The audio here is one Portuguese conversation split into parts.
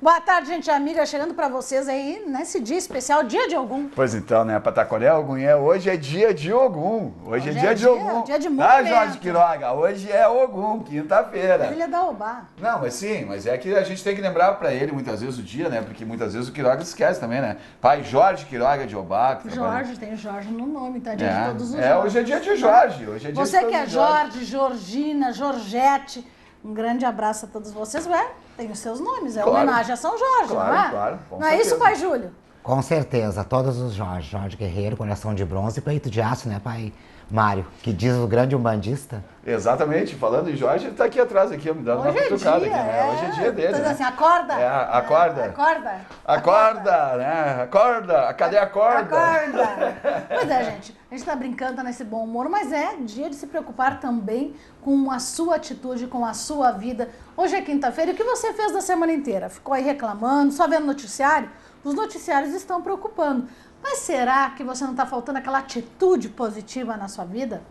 Boa tarde, gente amiga, chegando para vocês aí nesse dia especial, dia de Ogum. Pois então, né, Patacoré, Ogunhé, hoje é dia de Ogum. Hoje é dia de Ogum. Dia de Ah, Jorge Quiroga, hoje é Ogum, quinta-feira. Ele é da Obá. Não, mas sim, mas é que a gente tem que lembrar para ele muitas vezes o dia, né, porque muitas vezes o Quiroga esquece também, né. Pai Jorge Quiroga de Obá. Jorge, tem Jorge no nome, tá? Dia de todos os Jorge. Hoje é dia de Jorge. Hoje é dia Você de que é Jorge, Georgina, Georgette, um grande abraço a todos vocês. Ué, tem os seus nomes, é claro. Homenagem a São Jorge, claro, não é? Claro, não é isso, pai Júlio? Com certeza, todos os Jorge. Jorge Guerreiro, coração de bronze e peito de aço, né, pai Mário? Que diz o grande umbandista. Exatamente, falando em Jorge, ele tá aqui atrás, aqui, me dando uma cutucada aqui, né? Hoje é dia dele. Então, né? assim, acorda. Acorda. Acorda, né? Acorda. Cadê a corda? Acorda. Pois é, gente. A gente tá brincando, tá nesse bom humor, mas é dia de se preocupar também com a sua atitude, com a sua vida. Hoje é quinta-feira, e o que você fez da semana inteira? Ficou aí reclamando, só vendo noticiário? Os noticiários estão preocupando. Mas será que você não está faltando aquela atitude positiva na sua vida?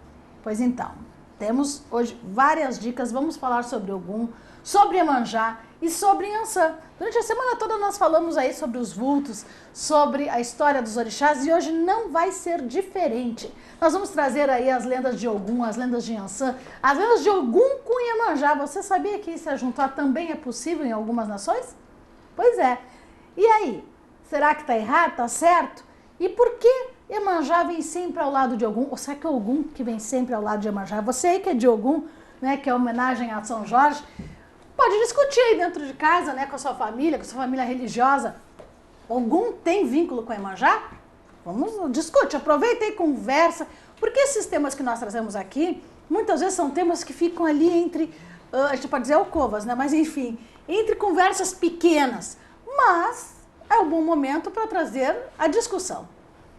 Pois então, temos hoje várias dicas. Vamos falar sobre Ogum, sobre Iemanjá e sobre Iansã. Durante a semana toda nós falamos aí sobre os vultos, sobre a história dos orixás, e hoje não vai ser diferente. Nós vamos trazer aí as lendas de Ogum, as lendas de Iansã, as lendas de Ogum com Iemanjá. Você sabia que se juntar também é possível em algumas nações? Pois é. E aí? Será que está errado? Está certo? E por que Iemanjá vem sempre ao lado de Ogum? Ou será que é Ogum que vem sempre ao lado de Iemanjá? Você aí que é de Ogum, né, que é homenagem a São Jorge, pode discutir aí dentro de casa, né, com a sua família religiosa. Ogum tem vínculo com Iemanjá? Vamos, discute, aproveita e conversa, porque esses temas que nós trazemos aqui, muitas vezes são temas que ficam ali entre, a gente pode dizer alcovas, né, mas enfim, entre conversas pequenas, mas é um bom momento para trazer a discussão.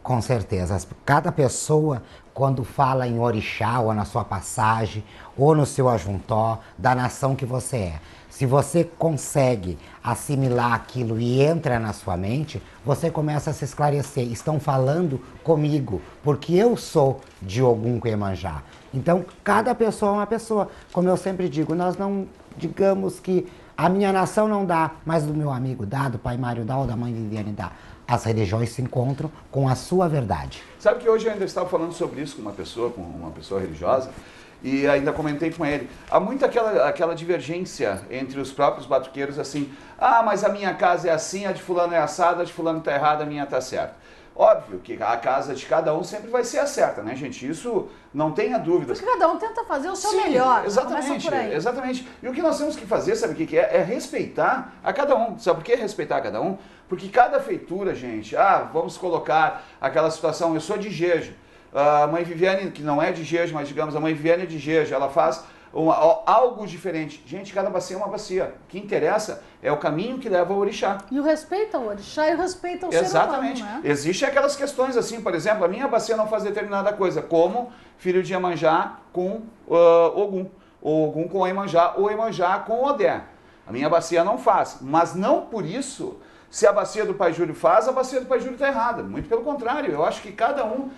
Com certeza. Cada pessoa, quando fala em orixá, ou na sua passagem, ou no seu ajuntó, da nação que você é, se você consegue assimilar aquilo e entra na sua mente, você começa a se esclarecer. Estão falando comigo, porque eu sou de Ogum com Iemanjá. Então, cada pessoa é uma pessoa. Como eu sempre digo, nós não digamos que a minha nação não dá, mas do meu amigo dá, do pai Mário dá ou da mãe Viviane dá. As religiões se encontram com a sua verdade. Sabe que hoje eu ainda estava falando sobre isso com uma pessoa religiosa, e ainda comentei com ele. Há muito aquela divergência entre os próprios batuqueiros, assim, mas a minha casa é assim, a de fulano é assada, a de fulano está errada, a minha está certa. Óbvio que a casa de cada um sempre vai ser a certa, né, gente? Isso não tenha dúvida. Porque cada um tenta fazer o seu melhor. Exatamente, exatamente. E o que nós temos que fazer, sabe o que é? É respeitar a cada um. Sabe por que respeitar a cada um? Porque cada feitura, gente, vamos colocar aquela situação, eu sou de Jeju. A mãe Viviane, que não é de Jeju, mas digamos, a mãe Viviane é de Jeju, ela faz algo diferente. Gente, cada bacia é uma bacia. O que interessa é o caminho que leva ao orixá. E o respeito ao orixá e o respeito ao ser humano. Exatamente. Né? Existem aquelas questões assim, por exemplo, a minha bacia não faz determinada coisa, como filho de Iemanjá com Ogum, ou Ogum com Iemanjá, ou Iemanjá com Odé. A minha bacia não faz, mas não por isso, se a bacia do pai Júlio faz, a bacia do pai Júlio está errada. Muito pelo contrário, eu acho que cada um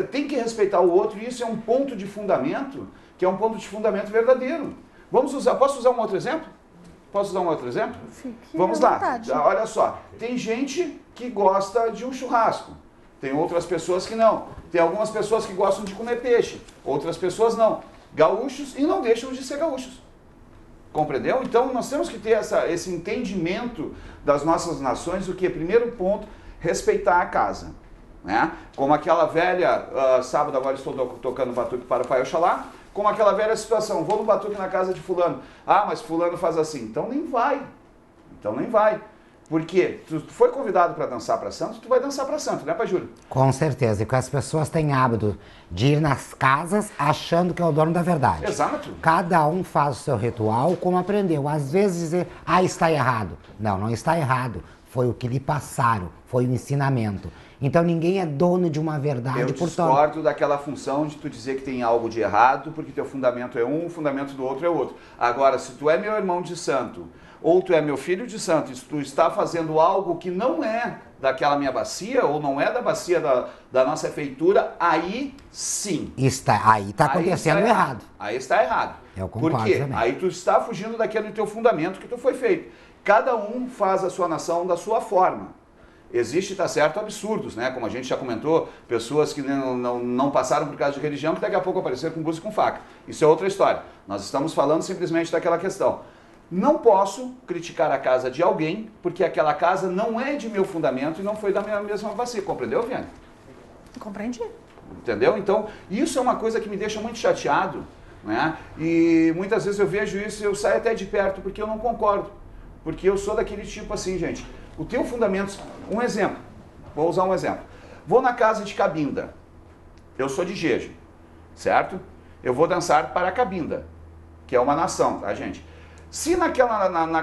tem que respeitar o outro, e isso é um ponto de fundamento, que é um ponto de fundamento verdadeiro. Posso usar um outro exemplo? Vamos lá, olha só, tem gente que gosta de um churrasco, tem outras pessoas que não, tem algumas pessoas que gostam de comer peixe, outras pessoas não, gaúchos e não deixam de ser gaúchos, compreendeu? Então nós temos que ter esse entendimento das nossas nações, o que é primeiro ponto, respeitar a casa, né? Como aquela velha, sábado agora estou tocando batuque para o Pai Oxalá, como aquela velha situação, vou no batuque na casa de fulano, mas fulano faz assim, então nem vai, porque tu foi convidado para dançar para santo, tu vai dançar para santo, né, pai Júlio? Com certeza, e que as pessoas têm hábito de ir nas casas achando que é o dono da verdade. Exato. Cada um faz o seu ritual como aprendeu, às vezes dizer, está errado. Não, não está errado, foi o que lhe passaram, foi o ensinamento. Então ninguém é dono de uma verdade. Eu discordo daquela função de tu dizer que tem algo de errado, porque teu fundamento é um, o fundamento do outro é outro. Agora, se tu é meu irmão de santo, ou tu é meu filho de santo, e se tu está fazendo algo que não é daquela minha bacia, ou não é da bacia da nossa feitura, aí sim. Aí está acontecendo errado. Aí está errado. Eu concordo Por quê? também. Aí tu está fugindo daquele teu fundamento que tu foi feito. Cada um faz a sua nação da sua forma. Existe, tá certo, absurdos, né? Como a gente já comentou, pessoas que não passaram por causa de religião, que daqui a pouco apareceram com búzio e com faca. Isso é outra história. Nós estamos falando simplesmente daquela questão. Não posso criticar a casa de alguém, porque aquela casa não é de meu fundamento e não foi da minha mesma bacia. Compreendeu, Viane? Compreendi. Entendeu? Então, isso é uma coisa que me deixa muito chateado, né? E muitas vezes eu vejo isso e eu saio até de perto, porque eu não concordo. Porque eu sou daquele tipo assim, gente. O teu fundamento... Um exemplo. Vou usar um exemplo. Vou na casa de Cabinda. Eu sou de Jeju, certo? Eu vou dançar para Cabinda, que é uma nação, tá, gente? Se na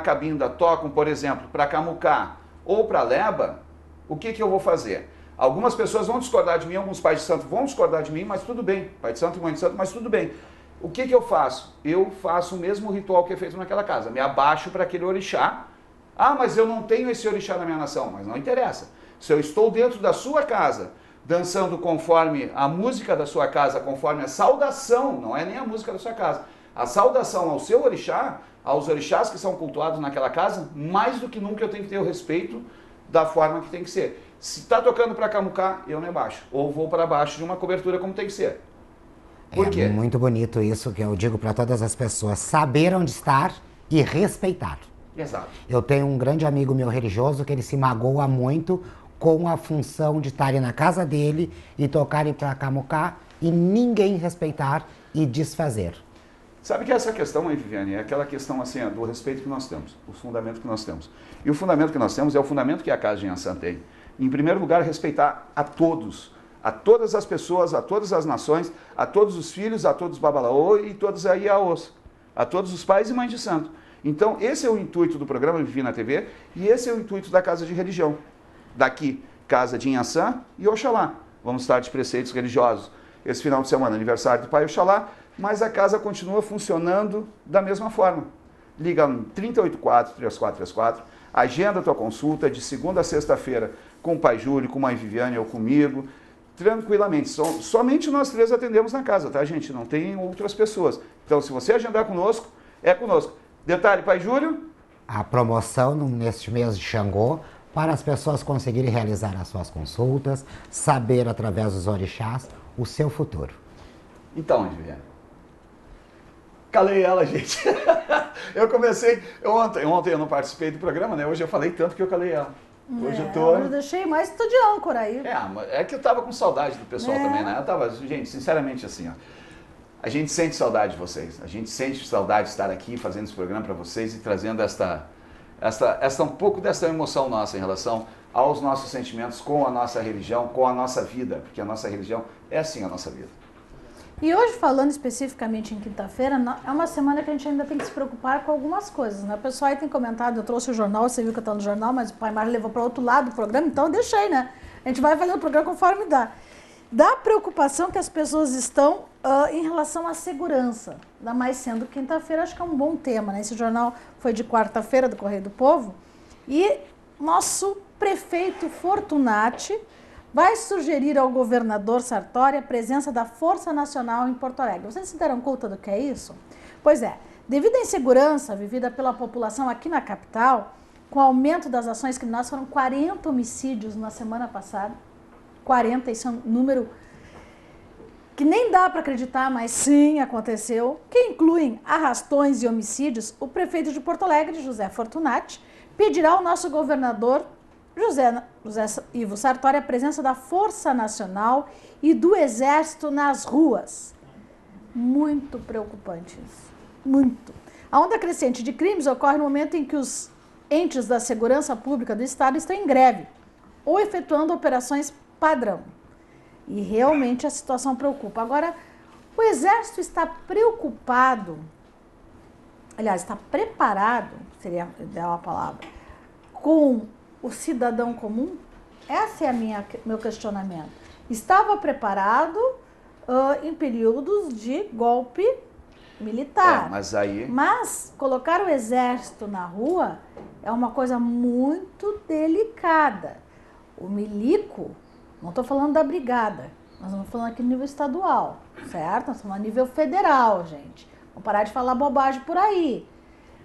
Cabinda tocam, por exemplo, para Camucá ou para Leba, o que eu vou fazer? Algumas pessoas vão discordar de mim, alguns pais de santo vão discordar de mim, mas tudo bem. Pai de santo e mãe de santo, mas tudo bem. O que eu faço? Eu faço o mesmo ritual que é feito naquela casa. Me abaixo para aquele orixá. Ah, mas eu não tenho esse orixá na minha nação. Mas não interessa. Se eu estou dentro da sua casa, dançando conforme a música da sua casa, conforme a saudação, não é nem a música da sua casa, a saudação ao seu orixá, aos orixás que são cultuados naquela casa, mais do que nunca eu tenho que ter o respeito da forma que tem que ser. Se está tocando para Camucá, eu não baixo. Ou vou para baixo de uma cobertura como tem que ser. Por quê? É muito bonito isso que eu digo para todas as pessoas. Saber onde estar e respeitar. Exato. Eu tenho um grande amigo meu religioso que ele se magoa muito com a função de estarem na casa dele e tocarem para Camucá e ninguém respeitar e desfazer. Sabe que essa questão aí, Viviane, é aquela questão assim, do respeito que nós temos, o fundamento que nós temos. E o fundamento que nós temos é o fundamento que a Casa de Inhaçã tem. Em primeiro lugar, respeitar a todos, a todas as pessoas, a todas as nações, a todos os filhos, a todos os babalaô e todos aí aos, a todos os pais e mães de santo. Então, esse é o intuito do programa Vivi na TV e esse é o intuito da Casa de Religião. Daqui, Casa de Inhaçã e Oxalá. Vamos estar de preceitos religiosos. Esse final de semana, aniversário do Pai Oxalá, mas a casa continua funcionando da mesma forma. Liga no 384-3434, agenda a tua consulta de segunda a sexta-feira com o Pai Júlio, com a Mãe Viviane ou comigo, tranquilamente. Somente nós três atendemos na casa, tá, gente? Não tem outras pessoas. Então, se você agendar conosco, é conosco. Detalhe, Pai Júlio? A promoção neste mês de Xangô, para as pessoas conseguirem realizar as suas consultas, saber através dos orixás o seu futuro. Então, Viviane, calei ela, gente. Eu comecei, ontem eu não participei do programa, né? Hoje eu falei tanto que eu calei ela. Hoje eu tô... Eu deixei mais tu de âncora aí. É que eu tava com saudade do pessoal também, né? Eu tava, gente, sinceramente assim, ó. A gente sente saudade de vocês. A gente sente saudade de estar aqui fazendo esse programa para vocês e trazendo um pouco dessa emoção nossa em relação aos nossos sentimentos com a nossa religião, com a nossa vida, porque a nossa religião é assim a nossa vida. E hoje, falando especificamente em quinta-feira, é uma semana que a gente ainda tem que se preocupar com algumas coisas, né? O pessoal aí tem comentado, eu trouxe o jornal, você viu que eu estou no jornal, mas o Pai Mário levou para outro lado do programa, então eu deixei, né? A gente vai fazer o programa conforme dá. Da preocupação que as pessoas estão em relação à segurança, ainda mais sendo quinta-feira, acho que é um bom tema, né? Esse jornal foi de quarta-feira, do Correio do Povo, e nosso prefeito Fortunati vai sugerir ao governador Sartori a presença da Força Nacional em Porto Alegre. Vocês se deram conta do que é isso? Pois é, devido à insegurança vivida pela população aqui na capital, com o aumento das ações criminosas, foram 40 homicídios na semana passada. 40, isso é um número que nem dá para acreditar, mas sim aconteceu, que incluem arrastões e homicídios. O prefeito de Porto Alegre, José Fortunati, pedirá ao nosso governador José Ivo Sartori a presença da Força Nacional e do Exército nas ruas. Muito preocupante isso, muito. A onda crescente de crimes ocorre no momento em que os entes da segurança pública do Estado estão em greve ou efetuando operações padrão. E realmente a situação preocupa. Agora, o Exército está preocupado, aliás, está preparado, seria a ideal a palavra, com o cidadão comum? Esse é meu questionamento. Estava preparado em períodos de golpe militar. Mas colocar o Exército na rua é uma coisa muito delicada. o milico, não estou falando da brigada, nós estamos falando aqui no nível estadual, certo? Nós estamos a nível federal, gente. Vamos parar de falar bobagem por aí.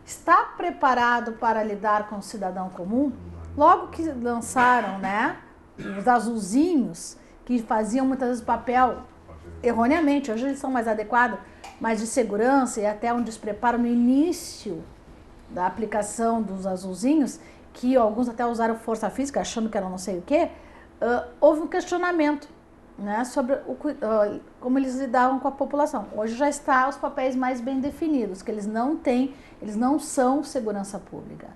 Está preparado para lidar com o cidadão comum? Logo que lançaram, né, os azulzinhos, que faziam muitas vezes papel erroneamente, hoje eles são mais adequados, mas de segurança e até um despreparo no início da aplicação dos azulzinhos, que alguns até usaram força física, achando que era não sei o quê, houve um questionamento, né, sobre como eles lidavam com a população. Hoje já está os papéis mais bem definidos, que eles não são segurança pública.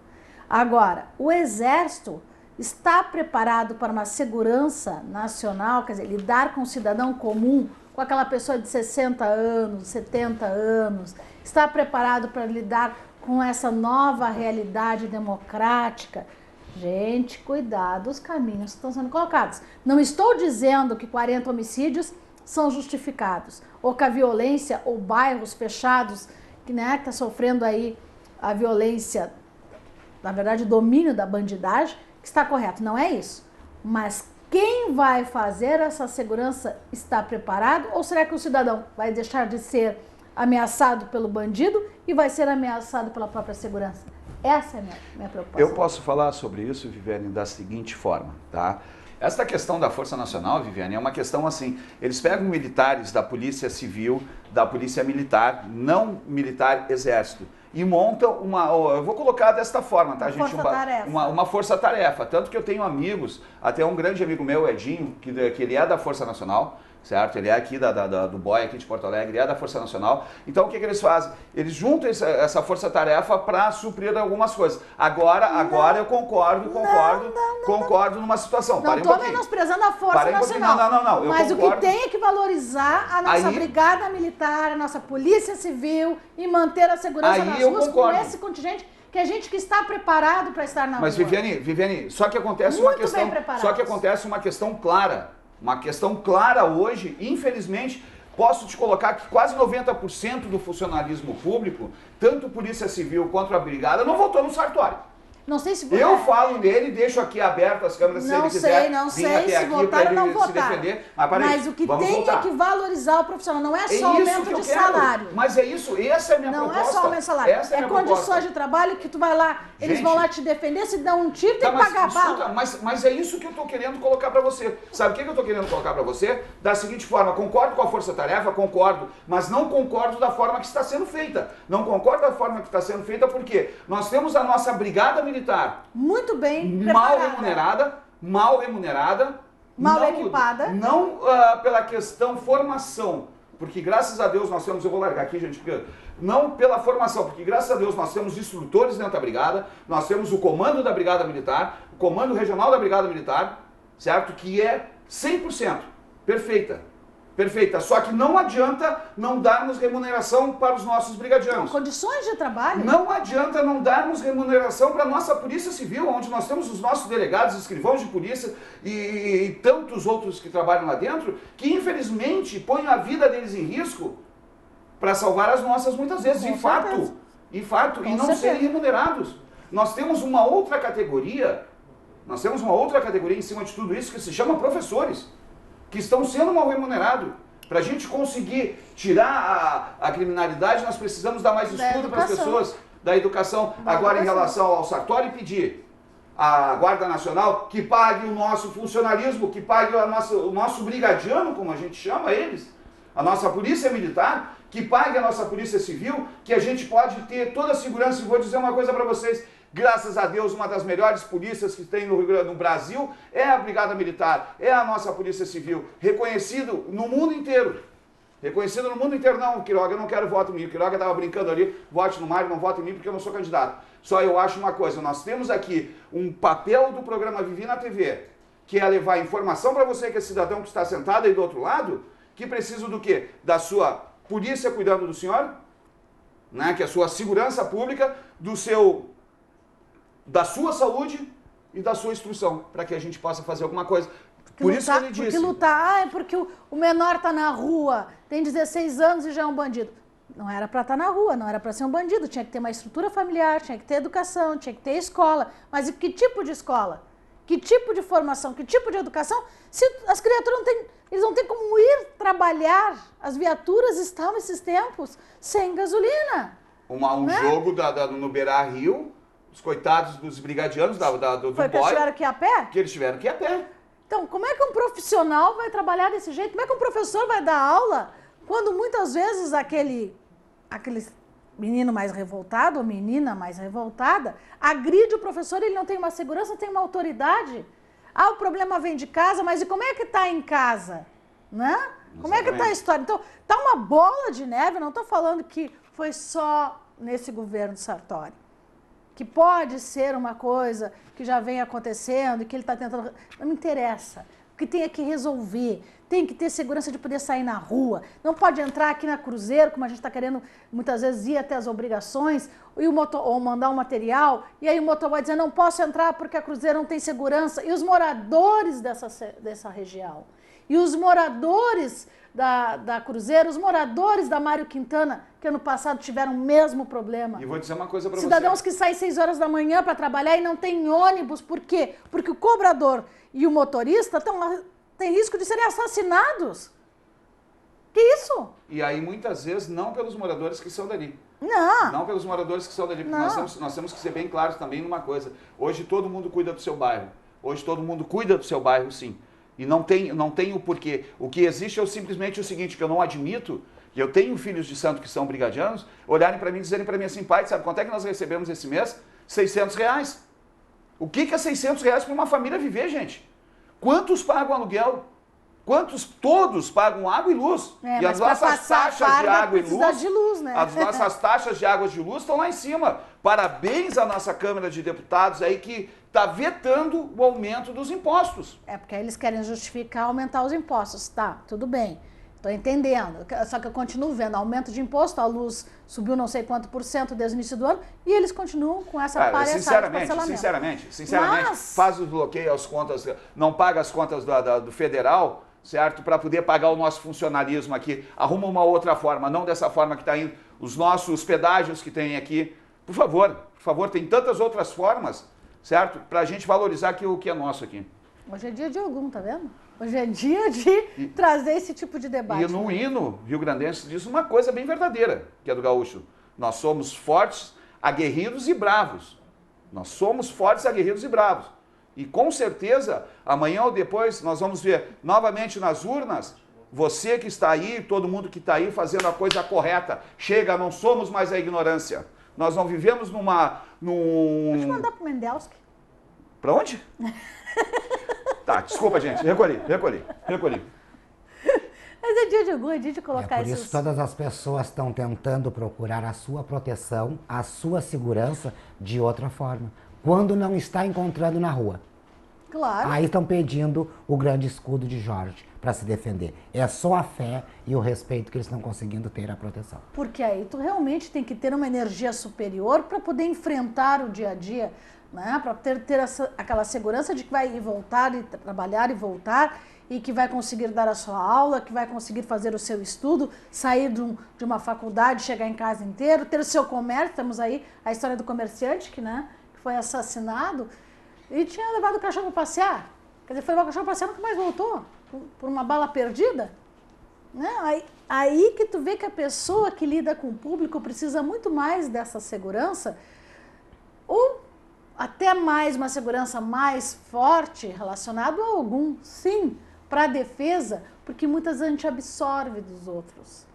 Agora, o Exército está preparado para uma segurança nacional, quer dizer, lidar com o cidadão comum, com aquela pessoa de 60 anos, 70 anos, está preparado para lidar com essa nova realidade democrática? Gente, cuidado, os caminhos estão sendo colocados. Não estou dizendo que 40 homicídios são justificados, ou que a violência, ou bairros fechados, que está sofrendo aí a violência, na verdade, o domínio da bandidagem, que está correto. Não é isso. Mas quem vai fazer essa segurança está preparado? Ou será que o cidadão vai deixar de ser ameaçado pelo bandido e vai ser ameaçado pela própria segurança? Essa é a minha preocupação. Eu posso falar sobre isso, Viviane, da seguinte forma, tá? Esta questão da Força Nacional, Viviane, é uma questão assim, eles pegam militares da Polícia Civil, da Polícia Militar, não militar Exército, e montam eu vou colocar desta forma, tá, gente? Uma força-tarefa. Tanto que eu tenho amigos, até um grande amigo meu, Edinho, que ele é da Força Nacional, certo? Ele é aqui do BOI, aqui de Porto Alegre, ele é da Força Nacional. Então, o que eles fazem? Eles juntam essa força-tarefa para suprir algumas coisas. Agora eu concordo numa situação. Não estou menosprezando a Força Nacional. Não. Mas o que tem é que valorizar a nossa Brigada Militar, a nossa Polícia Civil e manter a segurança nas ruas com esse contingente, que é gente que está preparado para estar na rua. Mas, Viviane, só que acontece uma questão clara. Uma questão clara hoje, infelizmente, posso te colocar que quase 90% do funcionalismo público, tanto Polícia Civil quanto a Brigada, não votou no Sartori. Não sei se eu falo nele, deixo aqui aberto as câmeras se ele quiser. Não sei se votar ou não votar. Mas o que tem é que valorizar o profissional, não é só aumento de salário. Mas é isso, essa é a minha proposta. Não é só aumento de salário, é condições de trabalho que tu vai lá, eles vão lá te defender, se dão um tiro, tem que pagar a bala. Mas é isso que eu estou querendo colocar para você. Sabe o que eu estou querendo colocar para você? Da seguinte forma, concordo com a força-tarefa, concordo, mas não concordo da forma que está sendo feita. Não concordo da forma que está sendo feita porque nós temos a nossa Brigada Militar muito bem mal remunerada, mal equipada, não pela questão formação, porque graças a Deus nós temos, eu vou largar aqui, gente, porque não pela formação, porque graças a Deus nós temos instrutores dentro da brigada, nós temos o comando da Brigada Militar, o comando regional da Brigada Militar, certo? Que é 100% perfeita. Só que não adianta não darmos remuneração para os nossos brigadianos. Condições de trabalho. Não adianta não darmos remuneração para a nossa Polícia Civil, onde nós temos os nossos delegados, escrivãos de polícia e tantos outros que trabalham lá dentro, que infelizmente põem a vida deles em risco para salvar as nossas muitas vezes, e não serem remunerados. Nós temos uma outra categoria em cima de tudo isso que se chama professores, que estão sendo mal remunerados. Para a gente conseguir tirar a criminalidade, nós precisamos dar mais estudo para as pessoas, da educação. Agora, em relação ao Sartori, pedir à Guarda Nacional que pague o nosso funcionalismo, que pague o nosso brigadiano, como a gente chama eles, a nossa Polícia Militar, que pague a nossa Polícia Civil, que a gente pode ter toda a segurança. E vou dizer uma coisa para vocês, graças a Deus, uma das melhores polícias que tem no Brasil é a Brigada Militar, é a nossa Polícia Civil, reconhecido no mundo inteiro. Não, Quiroga, eu não quero voto em mim. O Quiroga estava brincando ali, vote no Mário, não vote em mim porque eu não sou candidato. Só eu acho uma coisa, nós temos aqui um papel do programa Vivi na TV, que é levar informação para você, que é cidadão que está sentado aí do outro lado, que precisa do quê? Da sua polícia cuidando do senhor, né? Que é a sua segurança pública, da sua saúde e da sua instrução, para que a gente possa fazer alguma coisa. Por isso que ele disse. Porque lutar, porque o menor está na rua, tem 16 anos e já é um bandido. Não era para estar na rua, não era para ser um bandido, tinha que ter uma estrutura familiar, tinha que ter educação, tinha que ter escola. Mas e que tipo de escola? Que tipo de formação, que tipo de educação? Se as criaturas não têm, eles não têm como ir trabalhar. As viaturas estavam esses tempos sem gasolina. Jogo no Beira-Rio, os coitados dos brigadianos do Foi que eles tiveram que ir a pé? Que eles tiveram que ir a pé. Então, como é que um profissional vai trabalhar desse jeito? Como é que um professor vai dar aula quando muitas vezes aquele menino mais revoltado ou menina mais revoltada agride o professor, ele não tem uma segurança, não tem uma autoridade? O problema vem de casa, mas e como é que está em casa? Né? Como é que está a história? Então, está uma bola de neve, não estou falando que foi só nesse governo de Sartori. Que pode ser uma coisa que já vem acontecendo e que ele está tentando... Não me interessa. O que tem é que resolver. Tem que ter segurança de poder sair na rua. Não pode entrar aqui na Cruzeiro, como a gente está querendo muitas vezes ir até as obrigações, ou mandar um material, e aí o motoboy dizer, não posso entrar porque a Cruzeiro não tem segurança. E os moradores dessa região, e os moradores da Cruzeiro, os moradores da Mário Quintana, que ano passado tiveram o mesmo problema. E vou dizer uma coisa para você. Cidadãos que saem 6 horas da manhã para trabalhar e não tem ônibus. Por quê? Porque o cobrador e o motorista têm risco de serem assassinados. Que isso? E aí, muitas vezes, não pelos moradores que são dali. Não. Não pelos moradores que são dali. Porque nós temos que ser bem claros também numa coisa. Hoje todo mundo cuida do seu bairro. Hoje todo mundo cuida do seu bairro, sim. E não tem o porquê. O que existe é simplesmente o seguinte, que eu não admito, que eu tenho filhos de santo que são brigadianos, olharem para mim e dizerem para mim assim, pai, sabe quanto é que nós recebemos esse mês? R$600. O que é R$600 para uma família viver, gente? Quantos pagam aluguel? Todos pagam água e luz. É, e as nossas taxas de água e luz, né? As nossas taxas de água e de luz estão lá em cima. Parabéns à nossa Câmara de Deputados aí que está vetando o aumento dos impostos. É, porque aí eles querem justificar aumentar os impostos. Tá, tudo bem. Estou entendendo. Só que eu continuo vendo aumento de imposto, a luz subiu não sei quanto % desde o início do ano, e eles continuam com essa palhaçada de parcelamento. Sinceramente, faz o bloqueio às contas, não paga as contas do federal, certo? Para poder pagar o nosso funcionalismo aqui. Arruma uma outra forma, não dessa forma que está indo. Os pedágios que tem aqui. Por favor, tem tantas outras formas, certo? Para a gente valorizar aqui o que é nosso aqui. Hoje é dia de Ogum, tá vendo? Hoje é dia de trazer esse tipo de debate. E no hino rio-grandense diz uma coisa bem verdadeira, que é do gaúcho. Nós somos fortes, aguerridos e bravos. Nós somos fortes, aguerridos e bravos. E com certeza, amanhã ou depois, nós vamos ver novamente nas urnas, você que está aí, todo mundo que está aí fazendo a coisa correta. Chega, não somos mais a ignorância. Nós não vivemos Deixa eu mandar pro Mendelski. Para onde? Tá, desculpa, gente. Recolhi. Mas é dia de Ogum, é dia de colocar Por isso todas as pessoas estão tentando procurar a sua proteção, a sua segurança de outra forma. Quando não está encontrando na rua. Claro. Aí estão pedindo o grande escudo de Jorge para se defender. É só a fé e o respeito que eles estão conseguindo ter a proteção. Porque aí tu realmente tem que ter uma energia superior para poder enfrentar o dia a dia, né? Para ter aquela segurança de que vai ir voltar e trabalhar e voltar e que vai conseguir dar a sua aula, que vai conseguir fazer o seu estudo, sair de uma faculdade, chegar em casa inteiro, ter o seu comércio. Temos aí a história do comerciante que foi assassinado e tinha levado o cachorro para passear. Quer dizer, foi levar o cachorro para passear e nunca mais voltou por uma bala perdida. Né? Aí que tu vê que a pessoa que lida com o público precisa muito mais dessa segurança, ou até mais uma segurança mais forte relacionada a algum, sim, para a defesa, porque muitas vezes a gente absorve dos outros.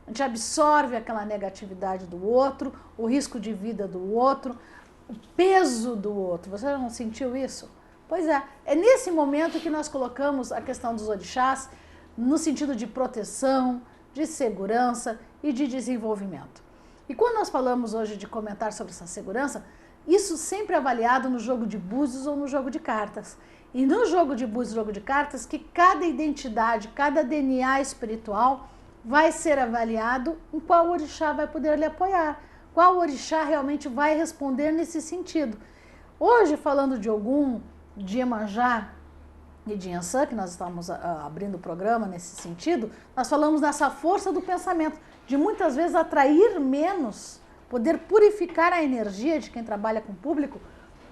A gente absorve aquela negatividade do outro, o risco de vida do outro, o peso do outro. Você não sentiu isso? Pois é nesse momento que nós colocamos a questão dos orixás no sentido de proteção, de segurança e de desenvolvimento. E quando nós falamos hoje de comentar sobre essa segurança, isso sempre é avaliado no jogo de búzios ou no jogo de cartas. E no jogo de búzios e jogo de cartas, que cada identidade, cada DNA espiritual vai ser avaliado em qual orixá vai poder lhe apoiar, qual orixá realmente vai responder nesse sentido. Hoje, falando de Ogum, de Iemanjá e de Iansã, que nós estamos abrindo o programa nesse sentido, nós falamos nessa força do pensamento, de muitas vezes atrair menos, poder purificar a energia de quem trabalha com o público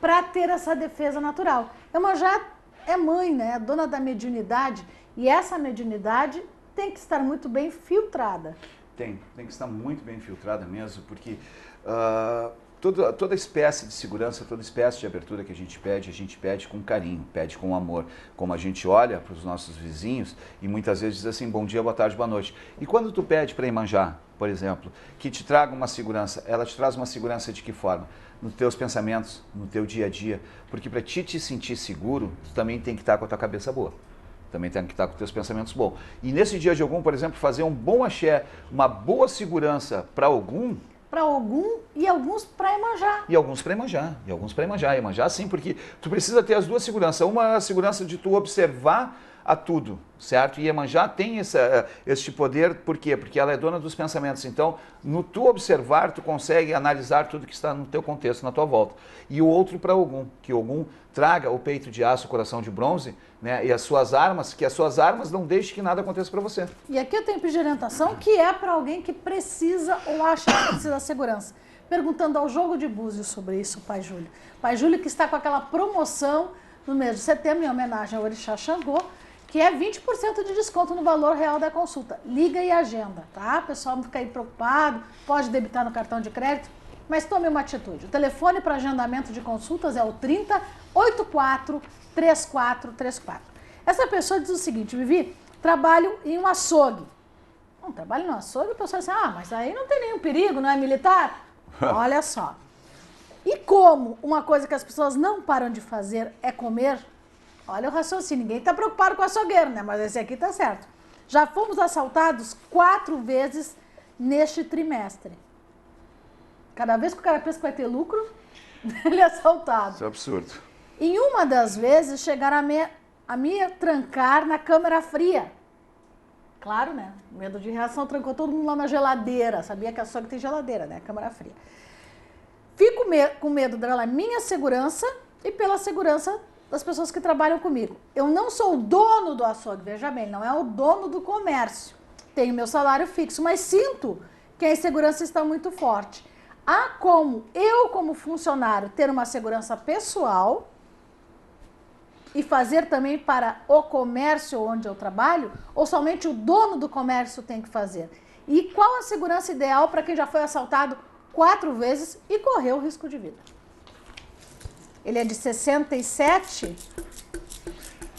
para ter essa defesa natural. Iemanjá é mãe, né? É dona da mediunidade, e essa mediunidade tem que estar muito bem filtrada. Tem que estar muito bem filtrada mesmo, porque toda espécie de segurança, toda espécie de abertura que a gente pede com carinho, pede com amor. Como a gente olha para os nossos vizinhos e muitas vezes diz assim, bom dia, boa tarde, boa noite. E quando tu pede para Iemanjá, por exemplo, que te traga uma segurança, ela te traz uma segurança de que forma? Nos teus pensamentos, no teu dia a dia. Porque para te sentir seguro, tu também tem que estar com a tua cabeça boa. Também tem que estar com os teus pensamentos bons. E nesse dia de Ogum, por exemplo, fazer um bom axé, uma boa segurança para Ogum. Para Ogum e alguns para Iemanjá. E alguns para Iemanjá. Iemanjá sim, porque tu precisa ter as duas seguranças. Uma é a segurança de tu observar a tudo, certo? E Iemanjá tem este poder, por quê? Porque ela é dona dos pensamentos. Então, no tu observar, tu consegue analisar tudo que está no teu contexto, na tua volta. E o outro para Ogum, que Ogum traga o peito de aço, o coração de bronze, né? E as suas armas, que as suas armas não deixem que nada aconteça para você. E aqui eu tenho pedir de orientação, que é para alguém que precisa ou acha que precisa da segurança. Perguntando ao Jogo de Búzios sobre isso, Pai Júlio. Pai Júlio que está com aquela promoção no mês de setembro, em homenagem ao Orixá Xangô, que é 20% de desconto no valor real da consulta. Liga e agenda, tá? O pessoal não fica aí preocupado, pode debitar no cartão de crédito, mas tome uma atitude. O telefone para agendamento de consultas é o 3084-3434. Essa pessoa diz o seguinte, Vivi, trabalho em um açougue. Não, trabalho em um açougue, o pessoal diz assim, mas aí não tem nenhum perigo, não é militar? Olha só. E como uma coisa que as pessoas não param de fazer é comer, olha o raciocínio, ninguém está preocupado com o açougueiro, né? Mas esse aqui está certo. Já fomos assaltados 4 vezes neste trimestre. Cada vez que o cara pensa que vai ter lucro, ele é assaltado. Isso é absurdo. Em uma das vezes, chegaram a me trancar na câmara fria. Claro, né? Medo de reação, trancou todo mundo lá na geladeira. Sabia que açougue tem geladeira, né? Câmara fria. Fico com medo dela, minha segurança e pela segurança das pessoas que trabalham comigo. Eu não sou o dono do açougue, veja bem, não é o dono do comércio. Tenho meu salário fixo, mas sinto que a insegurança está muito forte. Há como eu, como funcionário, ter uma segurança pessoal e fazer também para o comércio onde eu trabalho, ou somente o dono do comércio tem que fazer? E qual a segurança ideal para quem já foi assaltado 4 vezes e correu risco de vida? Ele é de 67?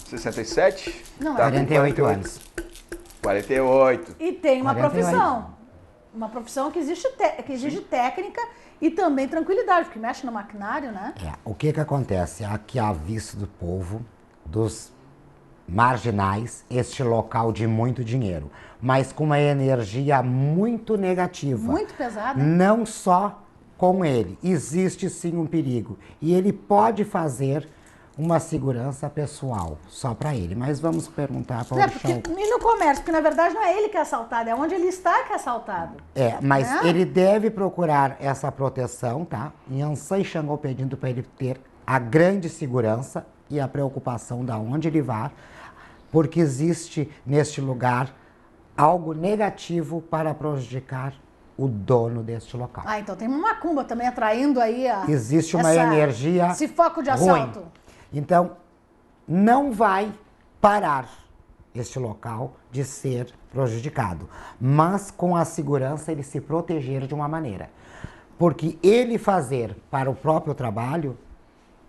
67? Não, Tá, 48 anos. 48. E tem uma 48. profissão. Uma profissão que exige técnica e também tranquilidade, porque mexe no maquinário, né? O que acontece? Aqui à vista do povo, dos marginais, este local de muito dinheiro, mas com uma energia muito negativa. Muito pesada. Não só com ele, existe sim um perigo. E ele pode fazer uma segurança pessoal só para ele. Mas vamos perguntar para o Orixá. E no comércio, porque na verdade não é ele que é assaltado, é onde ele está que é assaltado. Mas ele deve procurar essa proteção, tá? Em Ansã e Xangô pedindo para ele ter a grande segurança e a preocupação da onde ele vai, porque existe neste lugar algo negativo para prejudicar o dono deste local. Então tem uma macumba também atraindo aí existe uma energia esse foco de ruim. assalto. Então, não vai parar este local de ser prejudicado, mas com a segurança ele se proteger de uma maneira. Porque ele fazer para o próprio trabalho,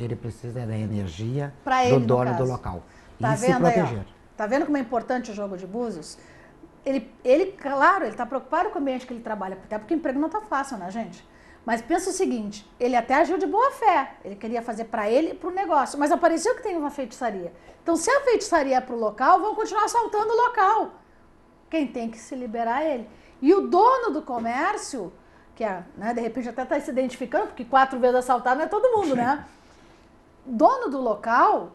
ele precisa da energia do dono do local. Tá e se proteger. Tá vendo como é importante o Jogo de Búzios? Ele, claro, ele está preocupado com o ambiente que ele trabalha, até porque o emprego não tá fácil, né, gente? Mas pensa o seguinte, ele até agiu de boa fé, ele queria fazer para ele e para o negócio, mas apareceu que tem uma feitiçaria. Então, se a feitiçaria é para o local, vão continuar assaltando o local. Quem tem que se liberar é ele. E o dono do comércio, que de repente até está se identificando, porque 4 vezes assaltado não é todo mundo, né? Dono do local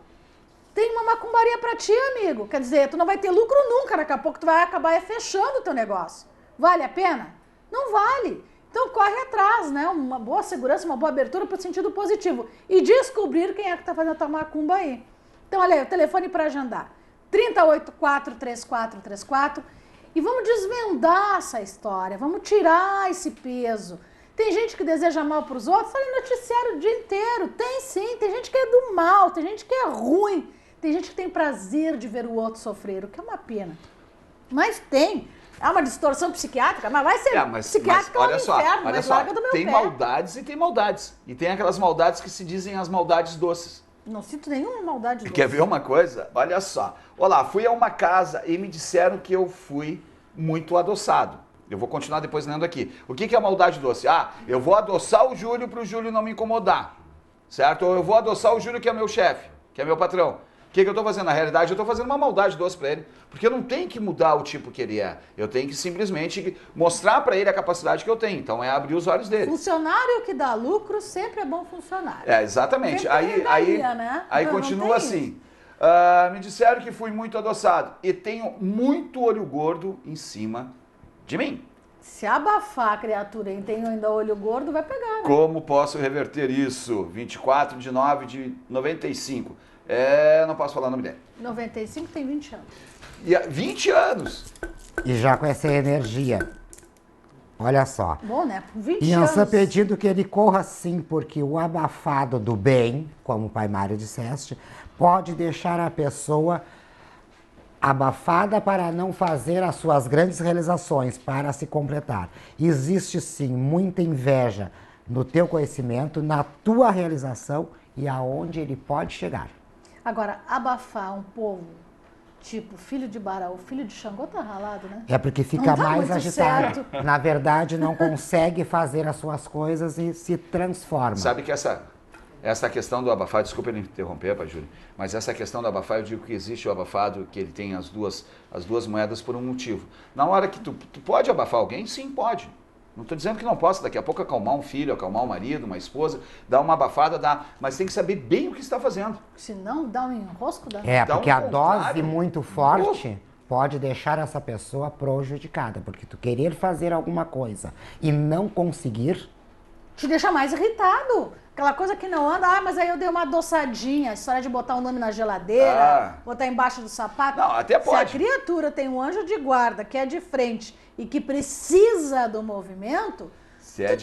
tem uma macumbaria para ti, amigo. Quer dizer, tu não vai ter lucro nunca, daqui a pouco tu vai acabar fechando o teu negócio. Vale a pena? Não vale. Então corre atrás, né? Uma boa segurança, uma boa abertura para o sentido positivo. E descobrir quem é que está fazendo a tua macumba aí. Então, olha aí, o telefone para agendar. 3084-3434. E vamos desvendar essa história, vamos tirar esse peso. Tem gente que deseja mal para os outros, olha o noticiário o dia inteiro. Tem sim, tem gente que é do mal, tem gente que é ruim. Tem gente que tem prazer de ver o outro sofrer, o que é uma pena. Mas tem. Há uma distorção psiquiátrica, mas vai ser psiquiátrica lá no inferno, mas larga do meu tem pé. maldades e tem maldades. E tem aquelas maldades que se dizem as maldades doces. Não sinto nenhuma maldade doce. Quer ver uma coisa? Olha só. Olá, fui a uma casa e me disseram que eu fui muito adoçado. Eu vou continuar depois lendo aqui. O que é a maldade doce? Ah, eu vou adoçar o Júlio para o Júlio não me incomodar. Certo? Ou eu vou adoçar o Júlio que é meu chefe, que é meu patrão. O que eu estou fazendo? Na realidade, eu estou fazendo uma maldade doce para ele. Porque eu não tenho que mudar o tipo que ele é. Eu tenho que simplesmente mostrar para ele a capacidade que eu tenho. Então é abrir os olhos dele. Funcionário que dá lucro sempre é bom funcionário. É, exatamente. Aí continua assim. Me disseram que fui muito adoçado e tenho muito olho gordo em cima de mim. Se abafar a criatura e tem ainda olho gordo, vai pegar, né? Como posso reverter isso? 24 de 9 de 95. Não posso falar o nome dele. 95 tem 20 anos. 20 anos! E já com essa energia. Olha só. Bom, né? 20 Iança anos. pedindo que ele corra sim, porque o abafado do bem, como o pai Mário disseste, pode deixar a pessoa abafada para não fazer as suas grandes realizações, para se completar. Existe sim muita inveja no teu conhecimento, na tua realização e aonde ele pode chegar. Agora, abafar um povo, tipo filho de Bará ou filho de Xangô, tá ralado, né? É porque fica Não tá mais muito agitado. certo. Na verdade, não consegue fazer as suas coisas e se transforma. Sabe que essa questão do abafado, desculpa ele interromper, pai Júlio, mas essa questão do abafado, eu digo que existe o abafado, que ele tem as duas moedas por um motivo. Na hora que tu pode abafar alguém, sim, pode. Não estou dizendo que não possa, daqui a pouco acalmar um filho, acalmar um marido, uma esposa, dar uma abafada, mas tem que saber bem o que está fazendo. Senão dá um enrosco da... Dá Porque um a dose contrário. muito forte pode deixar essa pessoa prejudicada, porque tu querer fazer alguma coisa e não conseguir, Te deixa mais irritado. Aquela coisa que não anda, mas aí eu dei uma adoçadinha, a história de botar o nome na geladeira, botar embaixo do sapato. Não, até pode. Se a criatura tem um anjo de guarda que é de frente e que precisa do movimento,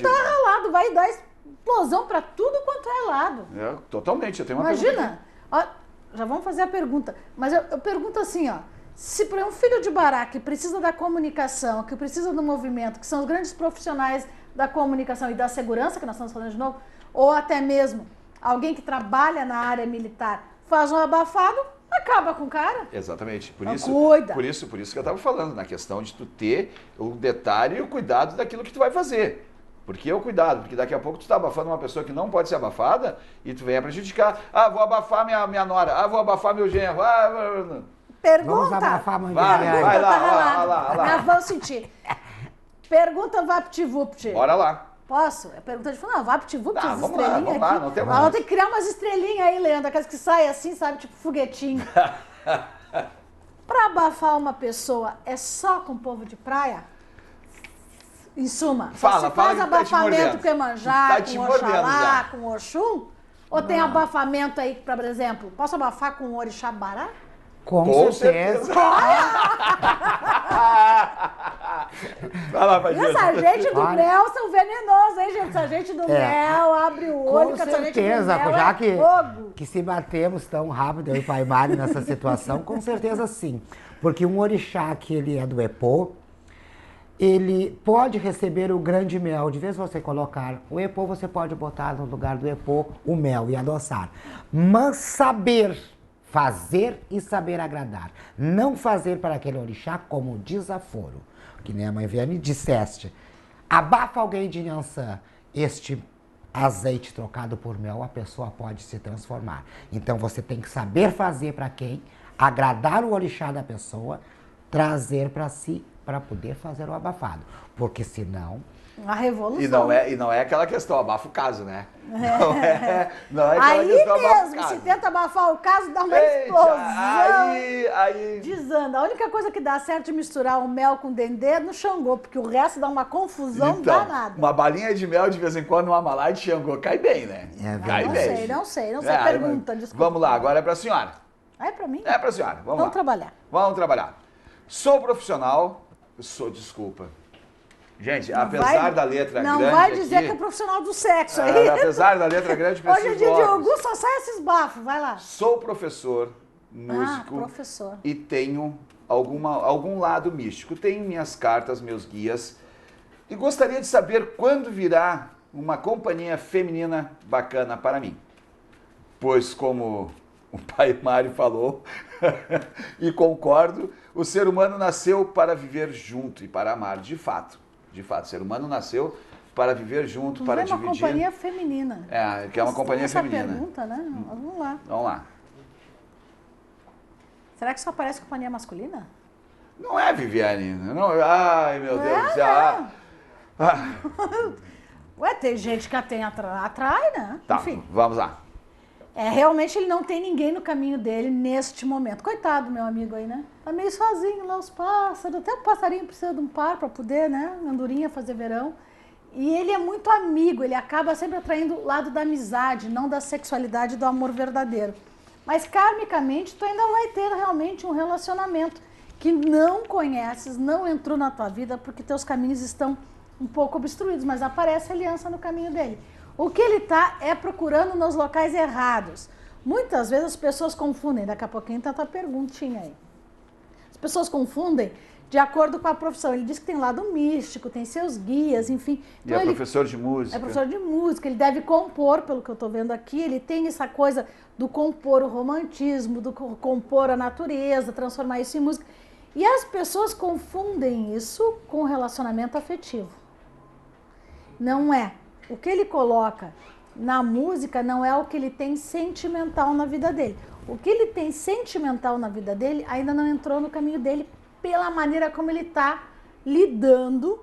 tá ralado, vai dar explosão pra tudo quanto é lado. Totalmente, eu tenho uma pergunta Imagina, ó, já vamos fazer a pergunta, mas eu pergunto assim, ó, se para um filho de Bará que precisa da comunicação, que precisa do movimento, que são os grandes profissionais da comunicação e da segurança, que nós estamos falando de novo, ou até mesmo alguém que trabalha na área militar, faz um abafado, acaba com o cara. Exatamente. Por Então, isso, cuida. por isso que eu estava falando, na questão de tu ter o detalhe e o cuidado daquilo que tu vai fazer. Porque é o cuidado, porque daqui a pouco tu está abafando uma pessoa que não pode ser abafada e tu vem a prejudicar. Vou abafar minha nora. Vou abafar meu genro. Pergunta. vamos abafar a mãe Vai dele. lá, Tá lá. Nós vamos sentir. Pergunta VaptVupt. Bora lá. Posso? É pergunta de falar, VaptVupt, Tá, as vamos lá, estrelinhas vamos lá, aqui. não tem Nós mais. vamos ter que criar umas estrelinhas aí, Leandro, aquelas que saem assim, sabe, tipo foguetinho. Pra abafar uma pessoa, é só com povo de praia? Em suma, Fala, você faz que tá te abafamento mordendo. com Emanjá, Tá te com mordendo Oxalá, já. com Oxum? Ou tem abafamento aí, por exemplo, posso abafar com Orixá Bará? Com certeza. Vai lá, pai E Júlio. essa gente do Olha. mel são venenosos, hein, gente? Essa gente do mel abre o olho, Com que essa gente do certeza, mel já é fogo. que se batemos tão rápido, eu e o pai Mário, nessa situação, com certeza sim. Porque um orixá que ele é do Epô, ele pode receber o grande mel. De vez você colocar o Epô, você pode botar no lugar do Epô o mel e adoçar. Mas saber fazer e saber agradar. Não fazer para aquele orixá como desaforo. Que nem a mãe Viane disseste. Abafa alguém de Nhançã, este azeite trocado por mel, a pessoa pode se transformar. Então você tem que saber fazer para quem, agradar o orixá da pessoa, trazer para si, para poder fazer o abafado. Porque senão... Uma revolução. E não é aquela questão, abafa o caso, né? Não é aquela Aí questão, abafa o mesmo, caso. se tenta abafar o caso, dá uma Eita, explosão. aí... Desanda. A única coisa que dá certo de misturar o mel com o dendê é no Xangô, porque o resto dá uma confusão Então, danada. uma balinha de mel de vez em quando, uma malai de Xangô, cai bem, né? É Cai Não bem. sei, não sei. É, Pergunta, desculpa. Vamos lá, agora é pra senhora. É pra mim? É pra senhora, vamos lá. Trabalhar. Vamos trabalhar. Sou profissional, desculpa. Gente, apesar da letra grande não vai dizer aqui, que é profissional do sexo aí. apesar da letra grande, preciso Hoje é dia de óculos. Augusto, só sai esses bafos, vai lá. Sou professor, músico professor. e tenho algum lado místico. Tenho minhas cartas, meus guias e gostaria de saber quando virá uma companhia feminina bacana para mim. Pois, como o pai Mário falou, e concordo, o ser humano nasceu para viver junto e para amar, de fato. De fato, o ser humano nasceu para viver junto, para dividir. uma companhia feminina. Que é uma companhia feminina. Essa pergunta, né? Vamos lá. Vamos lá. Será que só aparece companhia masculina? Não é, Viviane. Não, ai, meu Deus do céu. Ué, tem gente que atrai, né? Tá, Enfim. vamos lá. Realmente ele não tem ninguém no caminho dele neste momento. Coitado, meu amigo aí, né? Tá meio sozinho lá, os pássaros. Até o passarinho precisa de um par para poder, né? Andorinha fazer verão. E ele é muito amigo, ele acaba sempre atraindo o lado da amizade, não da sexualidade, do amor verdadeiro. Mas karmicamente, tu ainda vai ter realmente um relacionamento que não conheces, não entrou na tua vida, porque teus caminhos estão um pouco obstruídos, mas aparece aliança no caminho dele. O que ele está é procurando nos locais errados. Muitas vezes as pessoas confundem, daqui a pouquinho tá a tua perguntinha aí. As pessoas confundem de acordo com a profissão. Ele diz que tem lado místico, tem seus guias, enfim. Então e é professor de música. É professor de música, ele deve compor, pelo que eu estou vendo aqui, ele tem essa coisa do compor o romantismo, do compor a natureza, transformar isso em música. E as pessoas confundem isso com relacionamento afetivo. Não é. O que ele coloca na música não é o que ele tem sentimental na vida dele. O que ele tem sentimental na vida dele ainda não entrou no caminho dele pela maneira como ele está lidando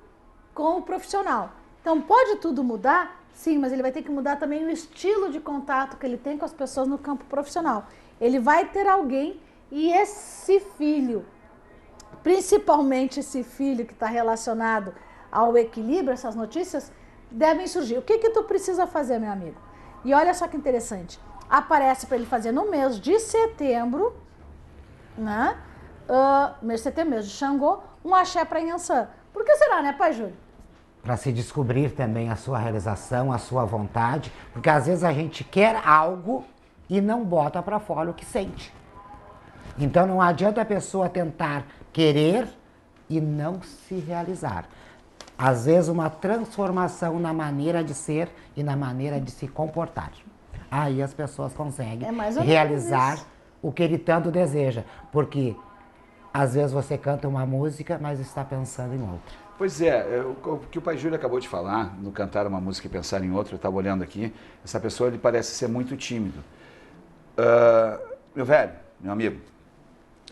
com o profissional. Então, pode tudo mudar? Sim, mas ele vai ter que mudar também o estilo de contato que ele tem com as pessoas no campo profissional. Ele vai ter alguém e esse filho, principalmente esse filho que está relacionado ao equilíbrio, essas notícias, devem surgir. O que tu precisa fazer, meu amigo? E olha só que interessante. Aparece para ele fazer no mês de setembro, né? Mês de setembro, mês de Xangô, um axé para Inhansã. Por que será, né, pai Júlio? Para se descobrir também a sua realização, a sua vontade, porque às vezes a gente quer algo e não bota para fora o que sente. Então não adianta a pessoa tentar querer e não se realizar. Às vezes uma transformação na maneira de ser e na maneira de se comportar. Aí as pessoas conseguem realizar o que ele tanto deseja, porque às vezes você canta uma música, mas está pensando em outra. Pois é, o que o pai Júlio acabou de falar, no cantar uma música e pensar em outra, eu estava olhando aqui, essa pessoa ele parece ser muito tímido. Meu velho, meu amigo,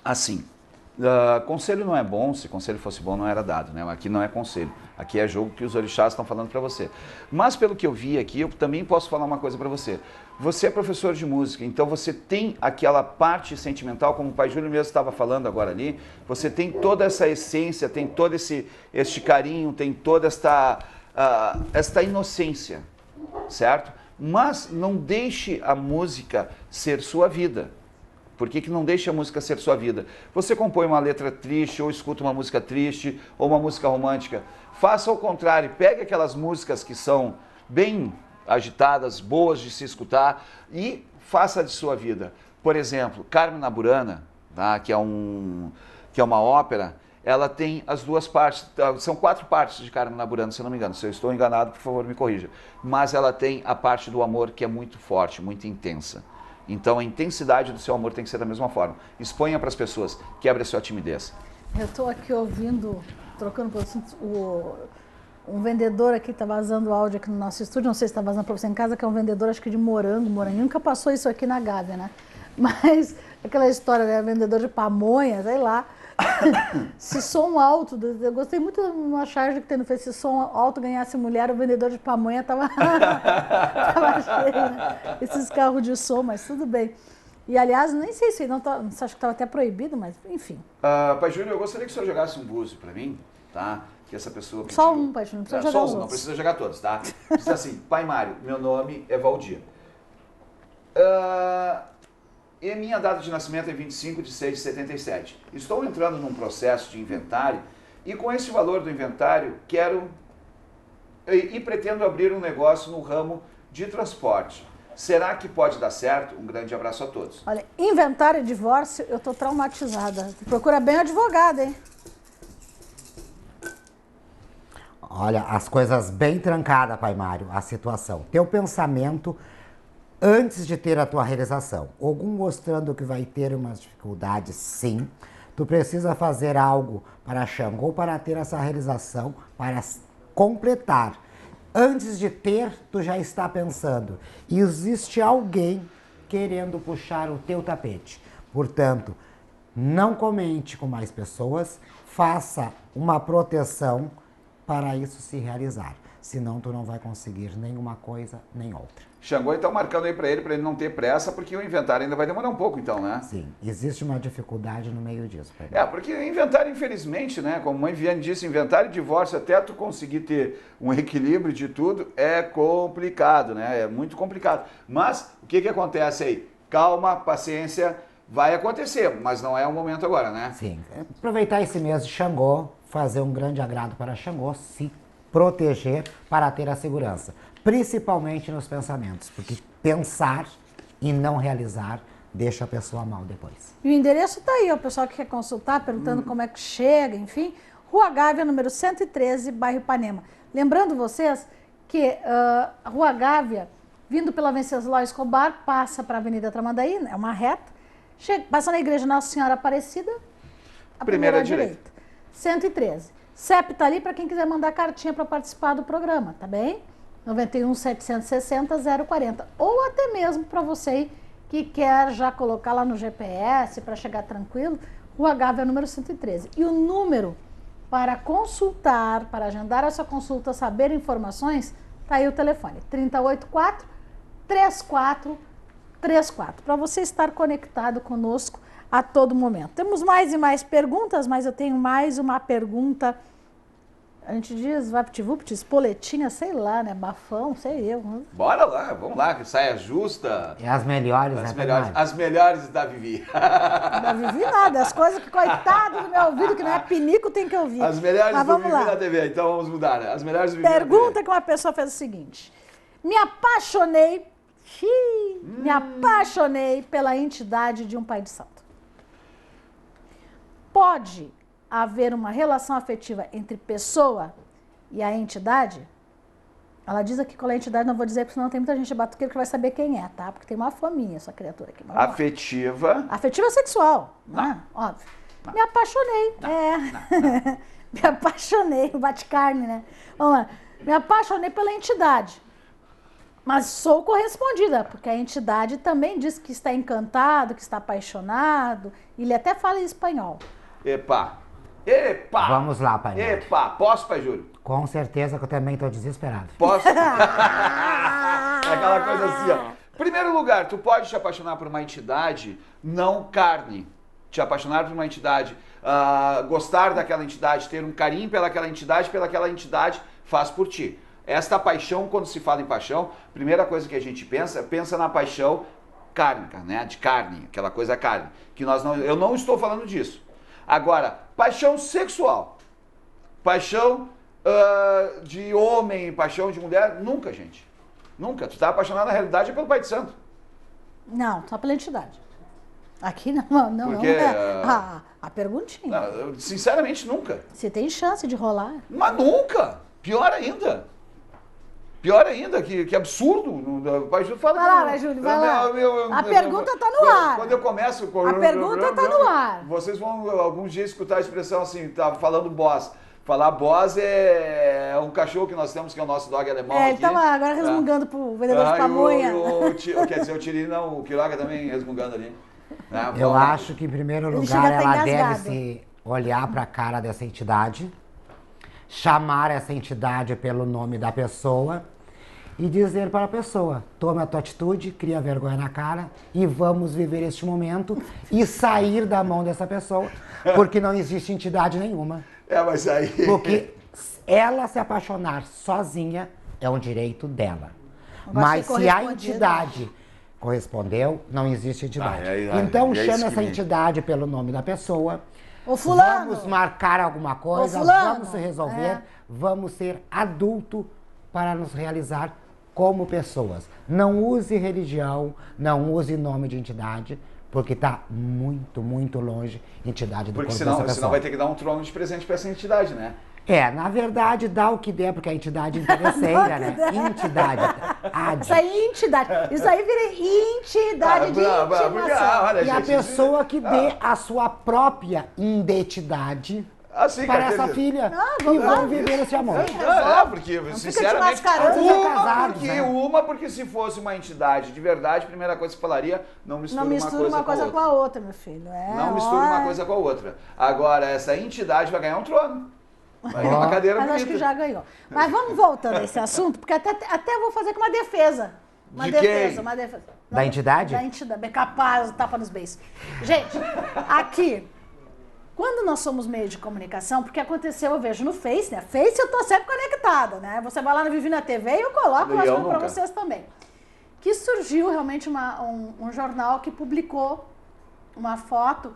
assim, conselho não é bom, se conselho fosse bom não era dado, né? Aqui não é conselho, aqui é jogo que os orixás estão falando para você. Mas pelo que eu vi aqui, eu também posso falar uma coisa para você. Você é professor de música, então você tem aquela parte sentimental, como o pai Júlio mesmo estava falando agora ali, você tem toda essa essência, tem todo este carinho, tem toda esta inocência, certo? Mas não deixe a música ser sua vida. Por que não deixa a música ser sua vida? Você compõe uma letra triste, ou escuta uma música triste, ou uma música romântica. Faça ao contrário, pegue aquelas músicas que são bem agitadas, boas de se escutar, e faça de sua vida. Por exemplo, Carmen na Burana, tá? que é uma ópera, ela tem as duas partes, são 4 partes de Carmen na Burana, se eu não me engano. Se eu estou enganado, por favor, me corrija. Mas ela tem a parte do amor que é muito forte, muito intensa. Então a intensidade do seu amor tem que ser da mesma forma. Exponha para as pessoas, quebre a sua timidez. Eu estou aqui ouvindo, trocando por assunto, um vendedor aqui está vazando áudio aqui no nosso estúdio, não sei se está vazando para você em casa, que é um vendedor acho que de morango, nunca passou isso aqui na Gávea, né? Mas aquela história, né? Vendedor de pamonha, sei lá. Se som alto, eu gostei muito de uma charge que tem no Facebook, se som alto ganhasse mulher, o vendedor de pamonha tava cheio, né? Esses carros de som, mas tudo bem. E aliás, nem sei se não tá, acho que estava até proibido, mas enfim. Pai Júlio, eu gostaria que o senhor jogasse um búzio para mim, tá? Que essa pessoa pediu. Só um, pai Júlio, não precisa jogar só um, não precisa jogar todos, tá? Diz assim, pai Mário, meu nome é Valdir. E minha data de nascimento é 25 de 6 de 77. Estou entrando num processo de inventário E com esse valor do inventário, quero e pretendo abrir um negócio no ramo de transporte. Será que pode dar certo? Um grande abraço a todos. Olha, inventário e divórcio, eu tô traumatizada. Procura bem advogado, hein? Olha, as coisas bem trancadas, Pai Mário, a situação. Teu pensamento antes de ter a tua realização. Algum mostrando que vai ter umas dificuldades, sim. Tu precisa fazer algo para Xangô para ter essa realização, para completar. Antes de ter, tu já está pensando. Existe alguém querendo puxar o teu tapete. Portanto, não comente com mais pessoas, faça uma proteção para isso se realizar. Senão tu não vai conseguir nenhuma coisa, nem outra. Xangô então marcando aí para ele não ter pressa, porque o inventário ainda vai demorar um pouco então, né? Sim, existe uma dificuldade no meio disso. Porque o inventário, infelizmente, né, como a mãe Viane disse, inventário e divórcio, até tu conseguir ter um equilíbrio de tudo, é complicado, né? É muito complicado. Mas, o que acontece aí? Calma, paciência, vai acontecer, mas não é o momento agora, né? Sim, aproveitar esse mês de Xangô, fazer um grande agrado para Xangô, se proteger para ter a segurança. Principalmente nos pensamentos, porque pensar e não realizar deixa a pessoa mal depois. E o endereço tá aí, ó, o pessoal que quer consultar, perguntando como é que chega, enfim. Rua Gávea, número 113, bairro Ipanema. Lembrando vocês que a Rua Gávea, vindo pela Venceslau Escobar, passa para a Avenida Tramandaí, é uma reta, passa na Igreja Nossa Senhora Aparecida, a primeira à direita. 113. CEP tá ali para quem quiser mandar cartinha para participar do programa, tá bem? 91 760 040. Ou até mesmo para você que quer já colocar lá no GPS para chegar tranquilo, Rua Gávea número 113. E o número para consultar, para agendar essa consulta, saber informações, tá aí o telefone, 384 3434, para você estar conectado conosco a todo momento. Temos mais e mais perguntas, mas eu tenho mais uma pergunta. A gente diz VaptVupt, espoletinha, sei lá, né? Bafão, sei eu. Bora lá, vamos lá, que saia justa. É as melhores, as melhores da Vivi. Da Vivi nada, as coisas que, coitado do meu ouvido, que não é pinico, tem que ouvir. As melhores Mas do vamos Vivi lá. na TV, então vamos mudar, né? As melhores do Vivi Pergunta que uma pessoa fez o seguinte: me apaixonei pela entidade de um pai de santo. Pode haver uma relação afetiva entre pessoa e a entidade? Ela diz aqui qual é a entidade, não vou dizer, porque senão tem muita gente batuqueira que vai saber quem é, tá? Porque tem uma faminha essa criatura aqui. Afetiva. Afetiva sexual, né? Óbvio. Não. Me apaixonei. Não. Me apaixonei, bate-carne, né? Vamos lá. Me apaixonei pela entidade. Mas sou correspondida, porque a entidade também diz que está encantado, que está apaixonado. Ele até fala em espanhol. Epa! Vamos lá, Pai Mário. Epa! Posso, Pai Júlio? Com certeza que eu também estou desesperado. Posso? Aquela coisa assim, ó. Primeiro lugar, tu pode te apaixonar por uma entidade, não carne. Te apaixonar por uma entidade, gostar daquela entidade, ter um carinho pelaquela entidade, faz por ti. Esta paixão, quando se fala em paixão, primeira coisa que a gente pensa na paixão kármica, né? De carne, aquela coisa carne. Que eu não estou falando disso. Agora, paixão sexual, paixão de homem, paixão de mulher, nunca, gente. Nunca. Tu tá apaixonado, na realidade, é pelo Pai de Santo. Não, só pela entidade. Aqui não. Porque, a perguntinha. Não, sinceramente, nunca. Você tem chance de rolar. Mas nunca. Pior ainda. Pior ainda, que absurdo. O Pai Júlio fala. Vai lá, Júlio, vai lá. A pergunta tá no ar. Quando eu começo. A pergunta tá no ar. Vocês vão alguns dias escutar a expressão assim, tá falando boss. Falar boss é um cachorro que nós temos, que é o nosso dog alemão. Ele tá lá, agora resmungando pro vendedor de pamonha. Quer dizer, o Tiri não, o Quiroga também resmungando ali. Eu acho que, em primeiro lugar, ela deve se olhar para a cara dessa entidade, chamar essa entidade pelo nome da pessoa e dizer para a pessoa: tome a tua atitude, cria vergonha na cara e vamos viver este momento e sair da mão dessa pessoa, porque não existe entidade nenhuma. Mas aí... Porque ela se apaixonar sozinha é um direito dela. Mas se a entidade correspondeu, não existe entidade. Então chama essa entidade pelo nome da pessoa, Ô, fulano. Vamos marcar alguma coisa, fulano. vamos se resolver, É. vamos ser adulto para nos realizar como pessoas. Não use religião, não use nome de entidade, porque está muito, muito longe entidade do Porque corpo dessa senão pessoa. vai ter que dar um trono de presente para essa entidade, né? Na verdade, dá o que der, porque a entidade é interesseira, né? Entidade. Isso aí é entidade. Isso aí vira entidade de intimação. olha, E a gente, pessoa que dê a sua própria identidade assim, para essa Caterina. filha e vamos lá. vão viver esse amor. Porque, fica te sinceramente, mascarando. Casados, né? porque se fosse uma entidade de verdade, a primeira coisa que falaria, não mistura, Não mistura uma coisa com a outra, meu filho. Não mistura uma coisa com a outra. Agora, essa entidade vai ganhar um trono. Vai ganhar uma cadeira Mas bonita. acho que já ganhou. Mas vamos voltando a esse assunto, porque até vou fazer com uma defesa. Uma De defesa, quem? uma defesa. Da entidade? Da entidade. Bem capaz, tapa nos beijos. Gente, aqui, quando nós somos meio de comunicação, porque aconteceu, eu vejo no Face, né? Face eu tô sempre conectada, né? Você vai lá no Vivi na TV e eu coloco E eu para nunca. vocês também. Que surgiu realmente um jornal que publicou uma foto,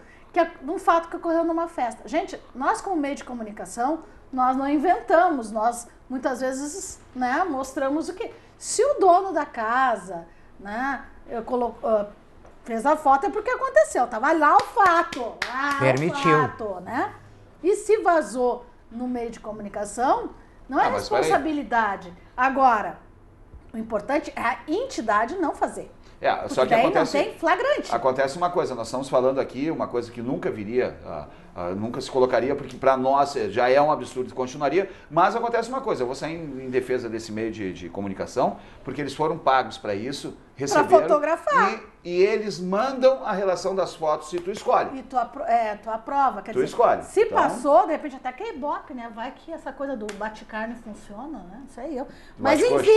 um fato que ocorreu numa festa. Gente, nós como meio de comunicação, nós não inventamos, nós muitas vezes, né, mostramos o que. Se o dono da casa, né, fez a foto é porque aconteceu, tava lá o fato. Permitiu. O fato, né? E se vazou no meio de comunicação, não é mas peraí. responsabilidade. Agora, o importante é a entidade não fazer. Porque Só que daí acontece, não tem flagrante. acontece uma coisa, nós estamos falando aqui uma coisa que nunca viria, nunca se colocaria, porque para nós já é um absurdo e continuaria, mas acontece uma coisa, eu vou sair em defesa desse meio de comunicação, porque eles foram pagos para isso, receberam, fotografar. e eles mandam a relação das fotos e tu escolhe. E tu aprova, quer Tu dizer, escolhe. se Então- passou, de repente até que é ibope, né? Vai que essa coisa do bate-carne funciona, né? Isso aí eu. Mas Bate-coxa.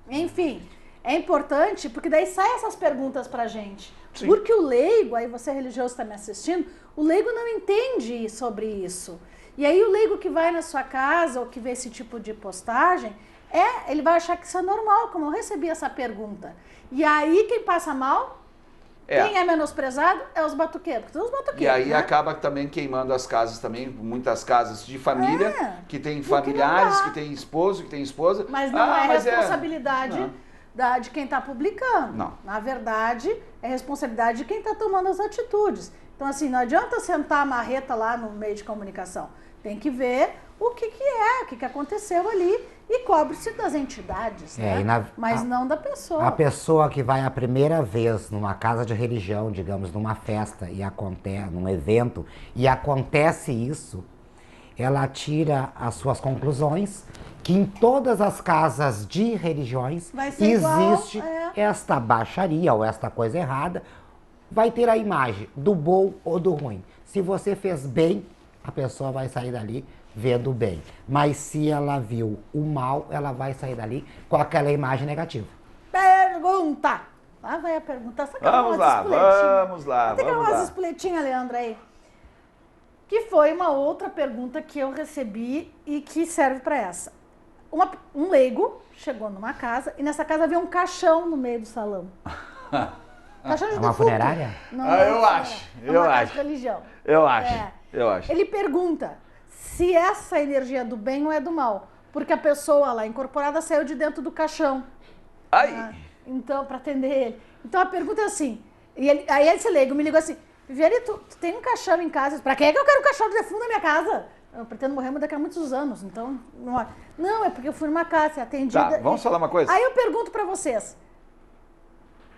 enfim, é importante, porque daí saem essas perguntas pra gente. Sim. Porque o leigo, aí você religioso está me assistindo, o leigo não entende sobre isso. E aí o leigo que vai na sua casa ou que vê esse tipo de postagem, ele vai achar que isso é normal, como eu recebi essa pergunta. E aí quem passa mal, quem é menosprezado, é os batuqueiros. Porque são os batuqueiros, E aí né? acaba também queimando as casas também, muitas casas de família, que tem porque não familiares, dá. que tem esposo, que tem esposa. Mas não é mas responsabilidade Não. de quem está publicando. Não. Na verdade, é responsabilidade de quem está tomando as atitudes. Então, assim, não adianta sentar a marreta lá no meio de comunicação. Tem que ver o que aconteceu ali e cobre-se das entidades, né? Mas não da pessoa. A pessoa que vai a primeira vez numa casa de religião, digamos, numa festa, num evento, e acontece isso, ela tira as suas conclusões, que em todas as casas de religiões Vai ser existe igual, esta baixaria ou esta coisa errada, vai ter a imagem do bom ou do ruim. Se você fez bem, a pessoa vai sair dali vendo bem. Mas se ela viu o mal, ela vai sair dali com aquela imagem negativa. Pergunta! Lá vai a pergunta. Vamos lá. Tem umas espoletinhas, Leandro, aí. Que foi uma outra pergunta que eu recebi e que serve para essa. Um leigo chegou numa casa e nessa casa havia um caixão no meio do salão. Caixão de É uma defunto. funerária? Não, eu acho, É uma eu casa acho. de religião. Eu acho, É. eu acho. Ele pergunta se essa energia é do bem ou é do mal. Porque a pessoa lá incorporada saiu de dentro do caixão. Ai, Então, para atender ele. Então a pergunta é assim. Aí esse leigo me ligou assim: Viviane, tu tem um caixão em casa? Pra que é que eu quero um caixão de defunto na minha casa? Eu pretendo morrer daqui a muitos anos. Então, não, é porque eu fui numa casa, atendida. tá, vamos falar uma coisa? Aí eu pergunto pra vocês.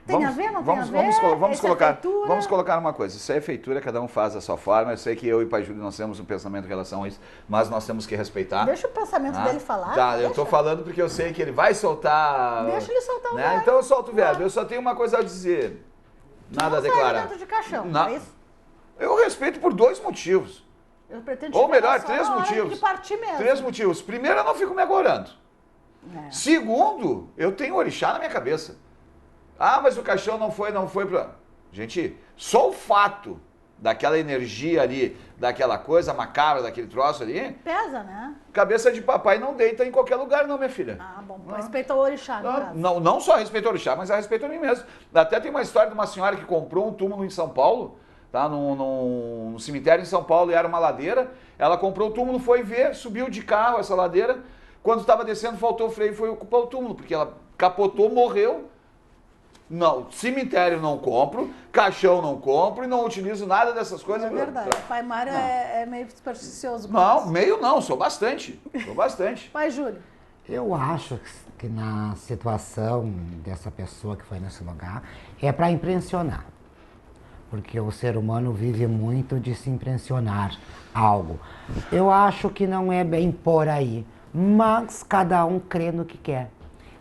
Tem a ver, não tem a ver? Vamos Isso é colocar, feitura? vamos colocar uma coisa. Isso é feitura, cada um faz da sua forma. Eu sei que eu e o Pai Júlio nós temos um pensamento em relação a isso, mas nós temos que respeitar. Deixa o pensamento dele falar. Tá, eu tô deixa. falando porque eu sei que ele vai soltar. Deixa ele soltar o né? verbo. Então eu solto o verbo. Eu só tenho uma coisa a dizer. Nada a Não sai declarar. dentro de caixão, Não. é isso? Eu respeito por dois motivos. Eu pretendo Ou te ver melhor, só três na hora motivos. de partir mesmo. 3 motivos. Primeiro, eu não fico me agorando. É. Segundo, eu tenho orixá na minha cabeça. Ah, mas o caixão não foi pra... Gente, só o fato daquela energia ali, daquela coisa macabra, daquele troço ali, Pesa, né? cabeça de papai não deita em qualquer lugar não, minha filha. Ah, bom. Respeita o orixá, no caso. Não só a respeito ao orixá, mas a respeito a mim mesmo. Até tem uma história de uma senhora que comprou um túmulo em São Paulo, tá? No cemitério em São Paulo, e era uma ladeira. Ela comprou o túmulo, foi ver, subiu de carro essa ladeira. Quando estava descendo, faltou o freio e foi ocupar o túmulo, porque ela capotou, morreu. Não, cemitério não compro, caixão não compro e não utilizo nada dessas coisas. É verdade. O pai Mário é meio supersticioso. Não, meio não, sou bastante. Sou bastante. Pai Júlio. Eu acho que na situação dessa pessoa que foi nesse lugar é para impressionar. Porque o ser humano vive muito de se impressionar algo. Eu acho que não é bem por aí, mas cada um crê no que quer.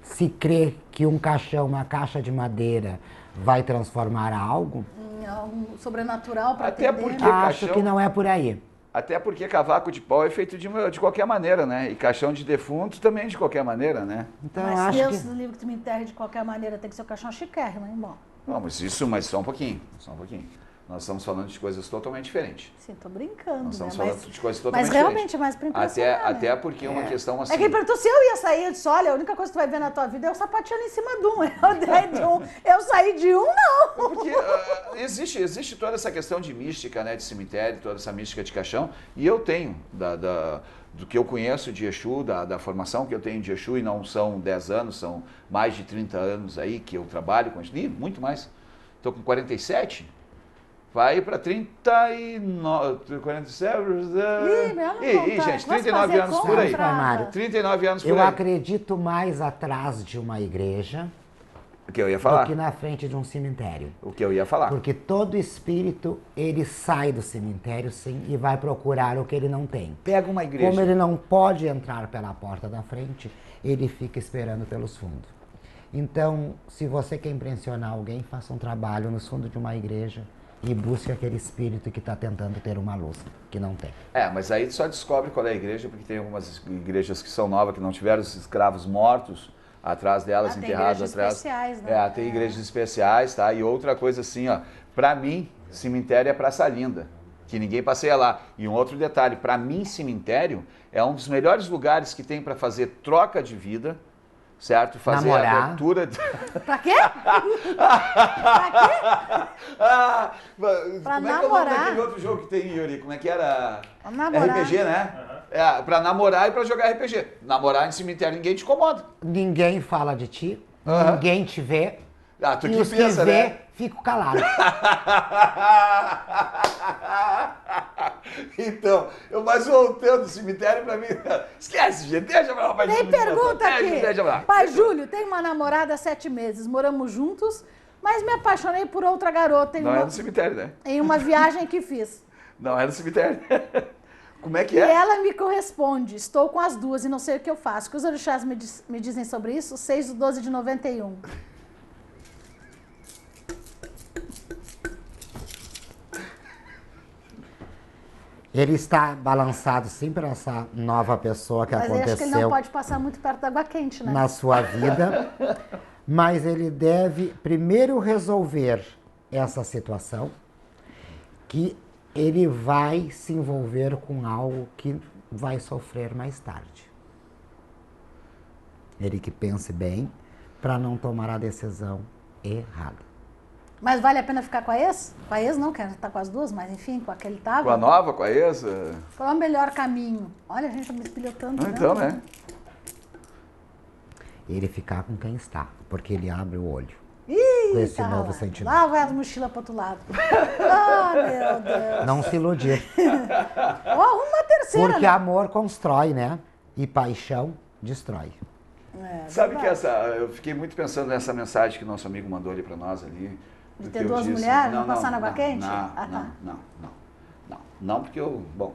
Se crê que um caixão, uma caixa de madeira vai transformar algo, Algo sobrenatural para Até atender. porque- acho caixão- que não é por aí. Até porque cavaco de pau é feito de qualquer maneira, né? E caixão de defunto também de qualquer maneira, né? Então Mas eu acho Deus que... livre que tu me enterre de qualquer maneira, tem que ser o caixão chiquérrimo, hein, bom? Não, mas só um pouquinho, só um pouquinho. Nós estamos falando de coisas totalmente diferentes. Sim, tô brincando, Nós né? estamos Mas, falando de coisas totalmente mas realmente diferentes. é mais pra impressionar, Até né? porque é uma questão assim... É que ele perguntou se eu ia sair, eu disse, olha, a única coisa que tu vai ver na tua vida é eu sapateando em cima de um. Eu saí de um, não. Porque existe toda essa questão de mística, né, de cemitério, toda essa mística de caixão, e eu tenho, do que eu conheço de Exu, da formação que eu tenho de Exu, e não são 10 anos, são mais de 30 anos aí que eu trabalho com Exu, muito mais. Estou com 47, vai para 39, 47... gente, 39 anos por aí. Mário. 39 anos por Eu aí. acredito mais atrás de uma igreja O que eu ia do falar. que na frente de um cemitério. O que eu ia falar. Porque todo espírito, ele sai do cemitério, sim, e vai procurar o que ele não tem. Pega uma igreja. Como ele não pode entrar pela porta da frente, ele fica esperando pelos fundos. Então, se você quer impressionar alguém, faça um trabalho nos fundos de uma igreja e busque aquele espírito que está tentando ter uma luz, que não tem. Mas aí tu só descobre qual é a igreja, porque tem algumas igrejas que são novas, que não tiveram os escravos mortos atrás delas, Tem enterrados igrejas atrás. especiais, né? Tem igrejas especiais, tá? E outra coisa assim, ó, pra mim, cemitério é Praça Linda, que ninguém passeia lá. E um outro detalhe, pra mim, cemitério é um dos melhores lugares que tem pra fazer troca de vida, certo? Fazer Namorar. abertura... Pra quê? Pra quê? Pra Como é que é o nome namorar. daquele outro jogo que tem, Yuri? Como é que era? Pra namorar. RPG, né? Pra namorar e pra jogar RPG. Namorar em cemitério ninguém te incomoda. Ninguém fala de ti, Aham. ninguém te vê, Tu e que os pensa, que vê, né? ficam calados. Então, mas voltando do cemitério pra mim... Esquece, gente, deixa pra lá. vai Tem de- pergunta deixa aqui. pra lá. Pai Júlio, tenho uma namorada há 7 meses, moramos juntos, mas me apaixonei por outra garota Não é no cemitério, né? em uma viagem que fiz. Não é no cemitério. Como é que E é? ela me corresponde, estou com as duas e não sei o que eu faço. O que os orixás me dizem sobre isso? 6/12/91. Ele está balançado sim por essa nova pessoa que Mas eu acho que ele não aconteceu pode passar muito perto da água quente, né? na sua vida. Mas ele deve primeiro resolver essa situação, que ele vai se envolver com algo que vai sofrer mais tarde. Ele que pense bem para não tomar a decisão errada. Mas vale a pena ficar com a ex? Com a ex não, quero estar com as duas, mas enfim, com aquele tava. Com a nova, com a ex? Qual é o melhor caminho? Olha, a gente tá me espilhotando. Então, né? Ele ficar com quem está, porque ele abre o olho. Ih, Com esse tá novo lá. sentimento. Lá vai as mochilas pro outro lado. Ah, meu Deus. Não se iludir. Ou arruma uma terceira, Porque né? amor constrói, né? E paixão destrói. É, Sabe que verdade. eu fiquei muito pensando nessa mensagem que nosso amigo mandou ali pra nós ali. De do ter que eu duas disse. mulheres, não passar na água quente? Não, Ah, tá. não, porque eu, bom,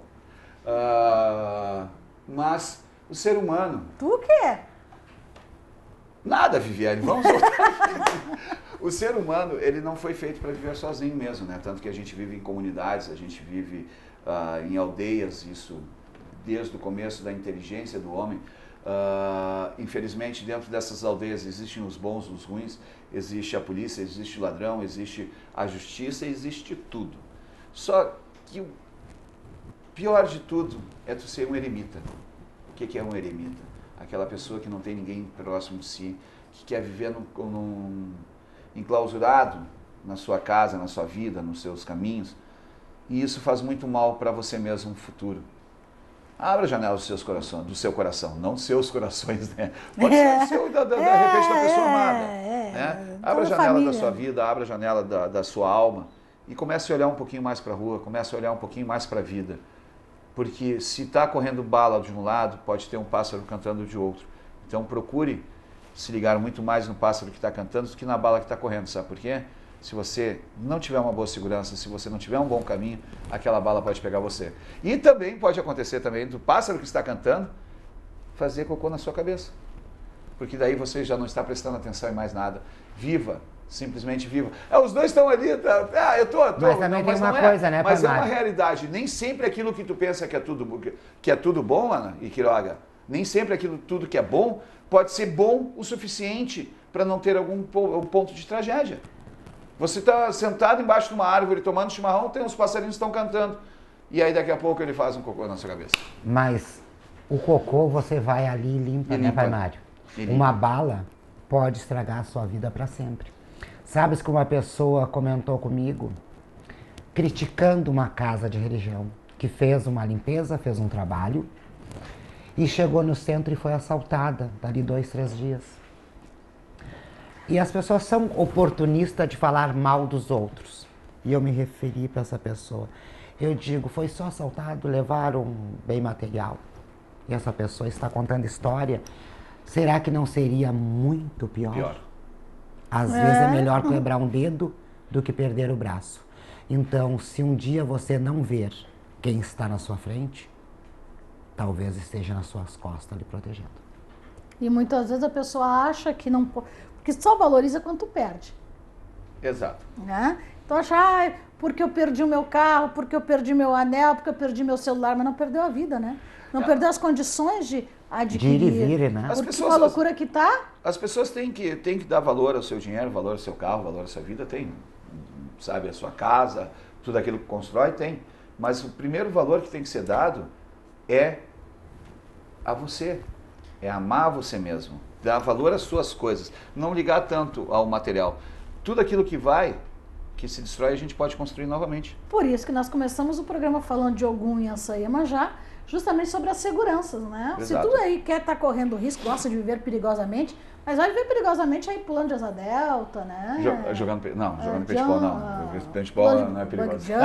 mas o ser humano, Tu o quê? nada, Viviane, vamos voltar. O ser humano, ele não foi feito para viver sozinho mesmo, né? Tanto que a gente vive em comunidades, a gente vive em aldeias, isso desde o começo da inteligência do homem. Infelizmente, dentro dessas aldeias existem os bons, os ruins, existe a polícia, existe o ladrão, existe a justiça, existe tudo. Só que o pior de tudo é tu ser um eremita. O que é um eremita? Aquela pessoa que não tem ninguém próximo de si, que quer viver enclausurado na sua casa, na sua vida, nos seus caminhos, E isso faz muito mal para você mesmo no futuro. Abra a janela do seu coração, não dos seus corações, né? Pode ser do seu, de repente, da pessoa amada. Né? Abra a janela da sua vida, abra a janela da sua alma e comece a olhar um pouquinho mais para a rua, comece a olhar um pouquinho mais para a vida. Porque se está correndo bala de um lado, pode ter um pássaro cantando de outro. Então procure se ligar muito mais no pássaro que está cantando do que na bala que está correndo, sabe por quê? Se você não tiver uma boa segurança, se você não tiver um bom caminho, aquela bala pode pegar você. E também pode acontecer também do pássaro que está cantando fazer cocô na sua cabeça. Porque daí você já não está prestando atenção em mais nada. Viva, simplesmente viva. Os dois estão ali, eu tô. Mas também tem uma coisa, né, mas é Pamara? uma realidade. Nem sempre aquilo que tu pensa que é tudo bom, Ana e Quiroga, nem sempre aquilo tudo que é bom pode ser bom o suficiente para não ter algum ponto de tragédia. Você está sentado embaixo de uma árvore tomando chimarrão, tem uns passarinhos que estão cantando. E aí daqui a pouco ele faz um cocô na sua cabeça. Mas o cocô você vai ali e limpa, né, Pai Mário? Uma bala pode estragar a sua vida para sempre. Sabes que uma pessoa comentou comigo, criticando uma casa de religião, que fez uma limpeza, fez um trabalho, e chegou no centro e foi assaltada, dali 2, 3 dias. E as pessoas são oportunistas de falar mal dos outros. E eu me referi para essa pessoa. Eu digo, foi só assaltado, levaram bem material. E essa pessoa está contando história. Será que não seria muito pior? Às vezes é melhor quebrar um dedo do que perder o braço. Então, se um dia você não ver quem está na sua frente, talvez esteja nas suas costas lhe protegendo. E muitas vezes a pessoa acha que não pode, porque só valoriza quando tu perde. Exato. Né? Então acha, porque eu perdi o meu carro, porque eu perdi meu anel, porque eu perdi meu celular, mas não perdeu a vida, né? Não perdeu as condições de adquirir. De ir e vir, né? Porque a loucura que tá... As pessoas têm que dar valor ao seu dinheiro, valor ao seu carro, valor à sua vida, tem. Sabe, a sua casa, tudo aquilo que constrói, tem. Mas o primeiro valor que tem que ser dado é a você. É amar você mesmo. Dar valor às suas coisas. Não ligar tanto ao material. Tudo aquilo que se destrói, a gente pode construir novamente. Por isso que nós começamos o programa falando de Ogum e Ança Iemanjá, justamente sobre as seguranças, né? Exato. Se tu aí quer estar correndo risco, gosta de viver perigosamente, mas vai viver perigosamente aí pulando de asa delta, né? Jogando paintball não. Paintball não é perigoso. Bug jump,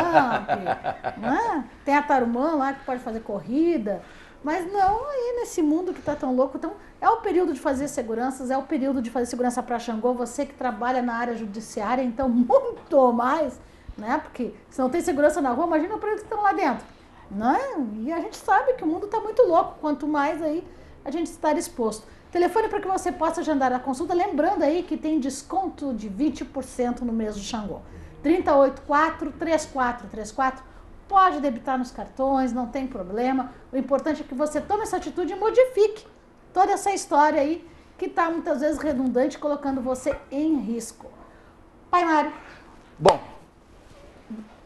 né? Tem a Tarumã lá que pode fazer corrida. Mas não aí nesse mundo que está tão louco. Então, é o período de fazer seguranças, é o período de fazer segurança para Xangô. Você que trabalha na área judiciária, então muito mais, né? Porque se não tem segurança na rua, imagina para eles que estão lá dentro, né? E a gente sabe que o mundo está muito louco, quanto mais aí a gente estar exposto. Telefone para que você possa agendar a consulta, lembrando aí que tem desconto de 20% no mês do Xangô. 384-3434. Pode debitar nos cartões, não tem problema. O importante é que você tome essa atitude e modifique toda essa história aí que está muitas vezes redundante, colocando você em risco. Pai Mário. Bom,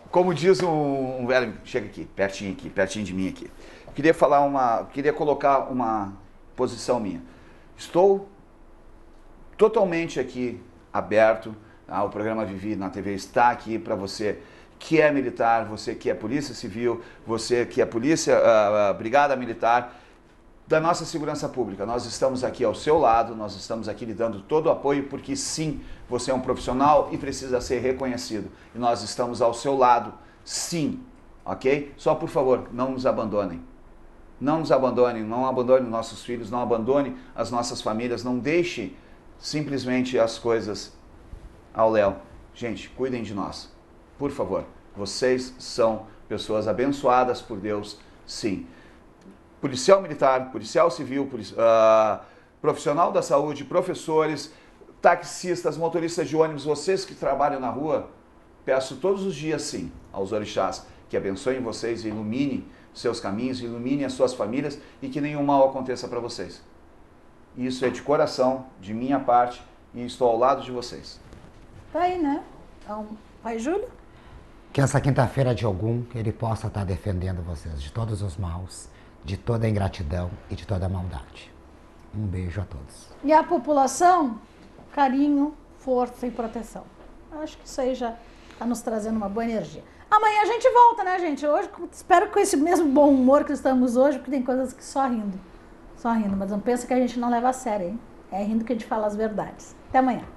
como diz um velho, chega aqui, pertinho de mim aqui. Queria colocar uma posição minha. Estou totalmente aqui aberto. O programa Vivi na TV está aqui para você que é militar, você que é polícia civil, você que é polícia, brigada militar, da nossa segurança pública. Nós estamos aqui ao seu lado, nós estamos aqui lhe dando todo o apoio, porque sim, você é um profissional e precisa ser reconhecido. E nós estamos ao seu lado, sim, ok? Só por favor, não nos abandonem. Não nos abandonem, não abandone nossos filhos, não abandone as nossas famílias, não deixe simplesmente as coisas ao léu. Gente, cuidem de nós. Por favor, vocês são pessoas abençoadas por Deus, sim. Policial militar, policial civil, profissional da saúde, professores, taxistas, motoristas de ônibus, vocês que trabalham na rua, peço todos os dias, sim, aos orixás, que abençoem vocês e iluminem seus caminhos, iluminem as suas famílias e que nenhum mal aconteça para vocês. Isso é de coração, de minha parte, e estou ao lado de vocês. Tá aí, né? Então, Pai Júlio? Que essa quinta-feira de Ogum, ele possa estar defendendo vocês de todos os maus, de toda a ingratidão e de toda a maldade. Um beijo a todos. E a população, carinho, força e proteção. Acho que isso aí já está nos trazendo uma boa energia. Amanhã a gente volta, né, gente? Hoje, espero que com esse mesmo bom humor que estamos hoje, porque tem coisas que só rindo. Só rindo, mas não pensa que a gente não leva a sério, hein? É rindo que a gente fala as verdades. Até amanhã.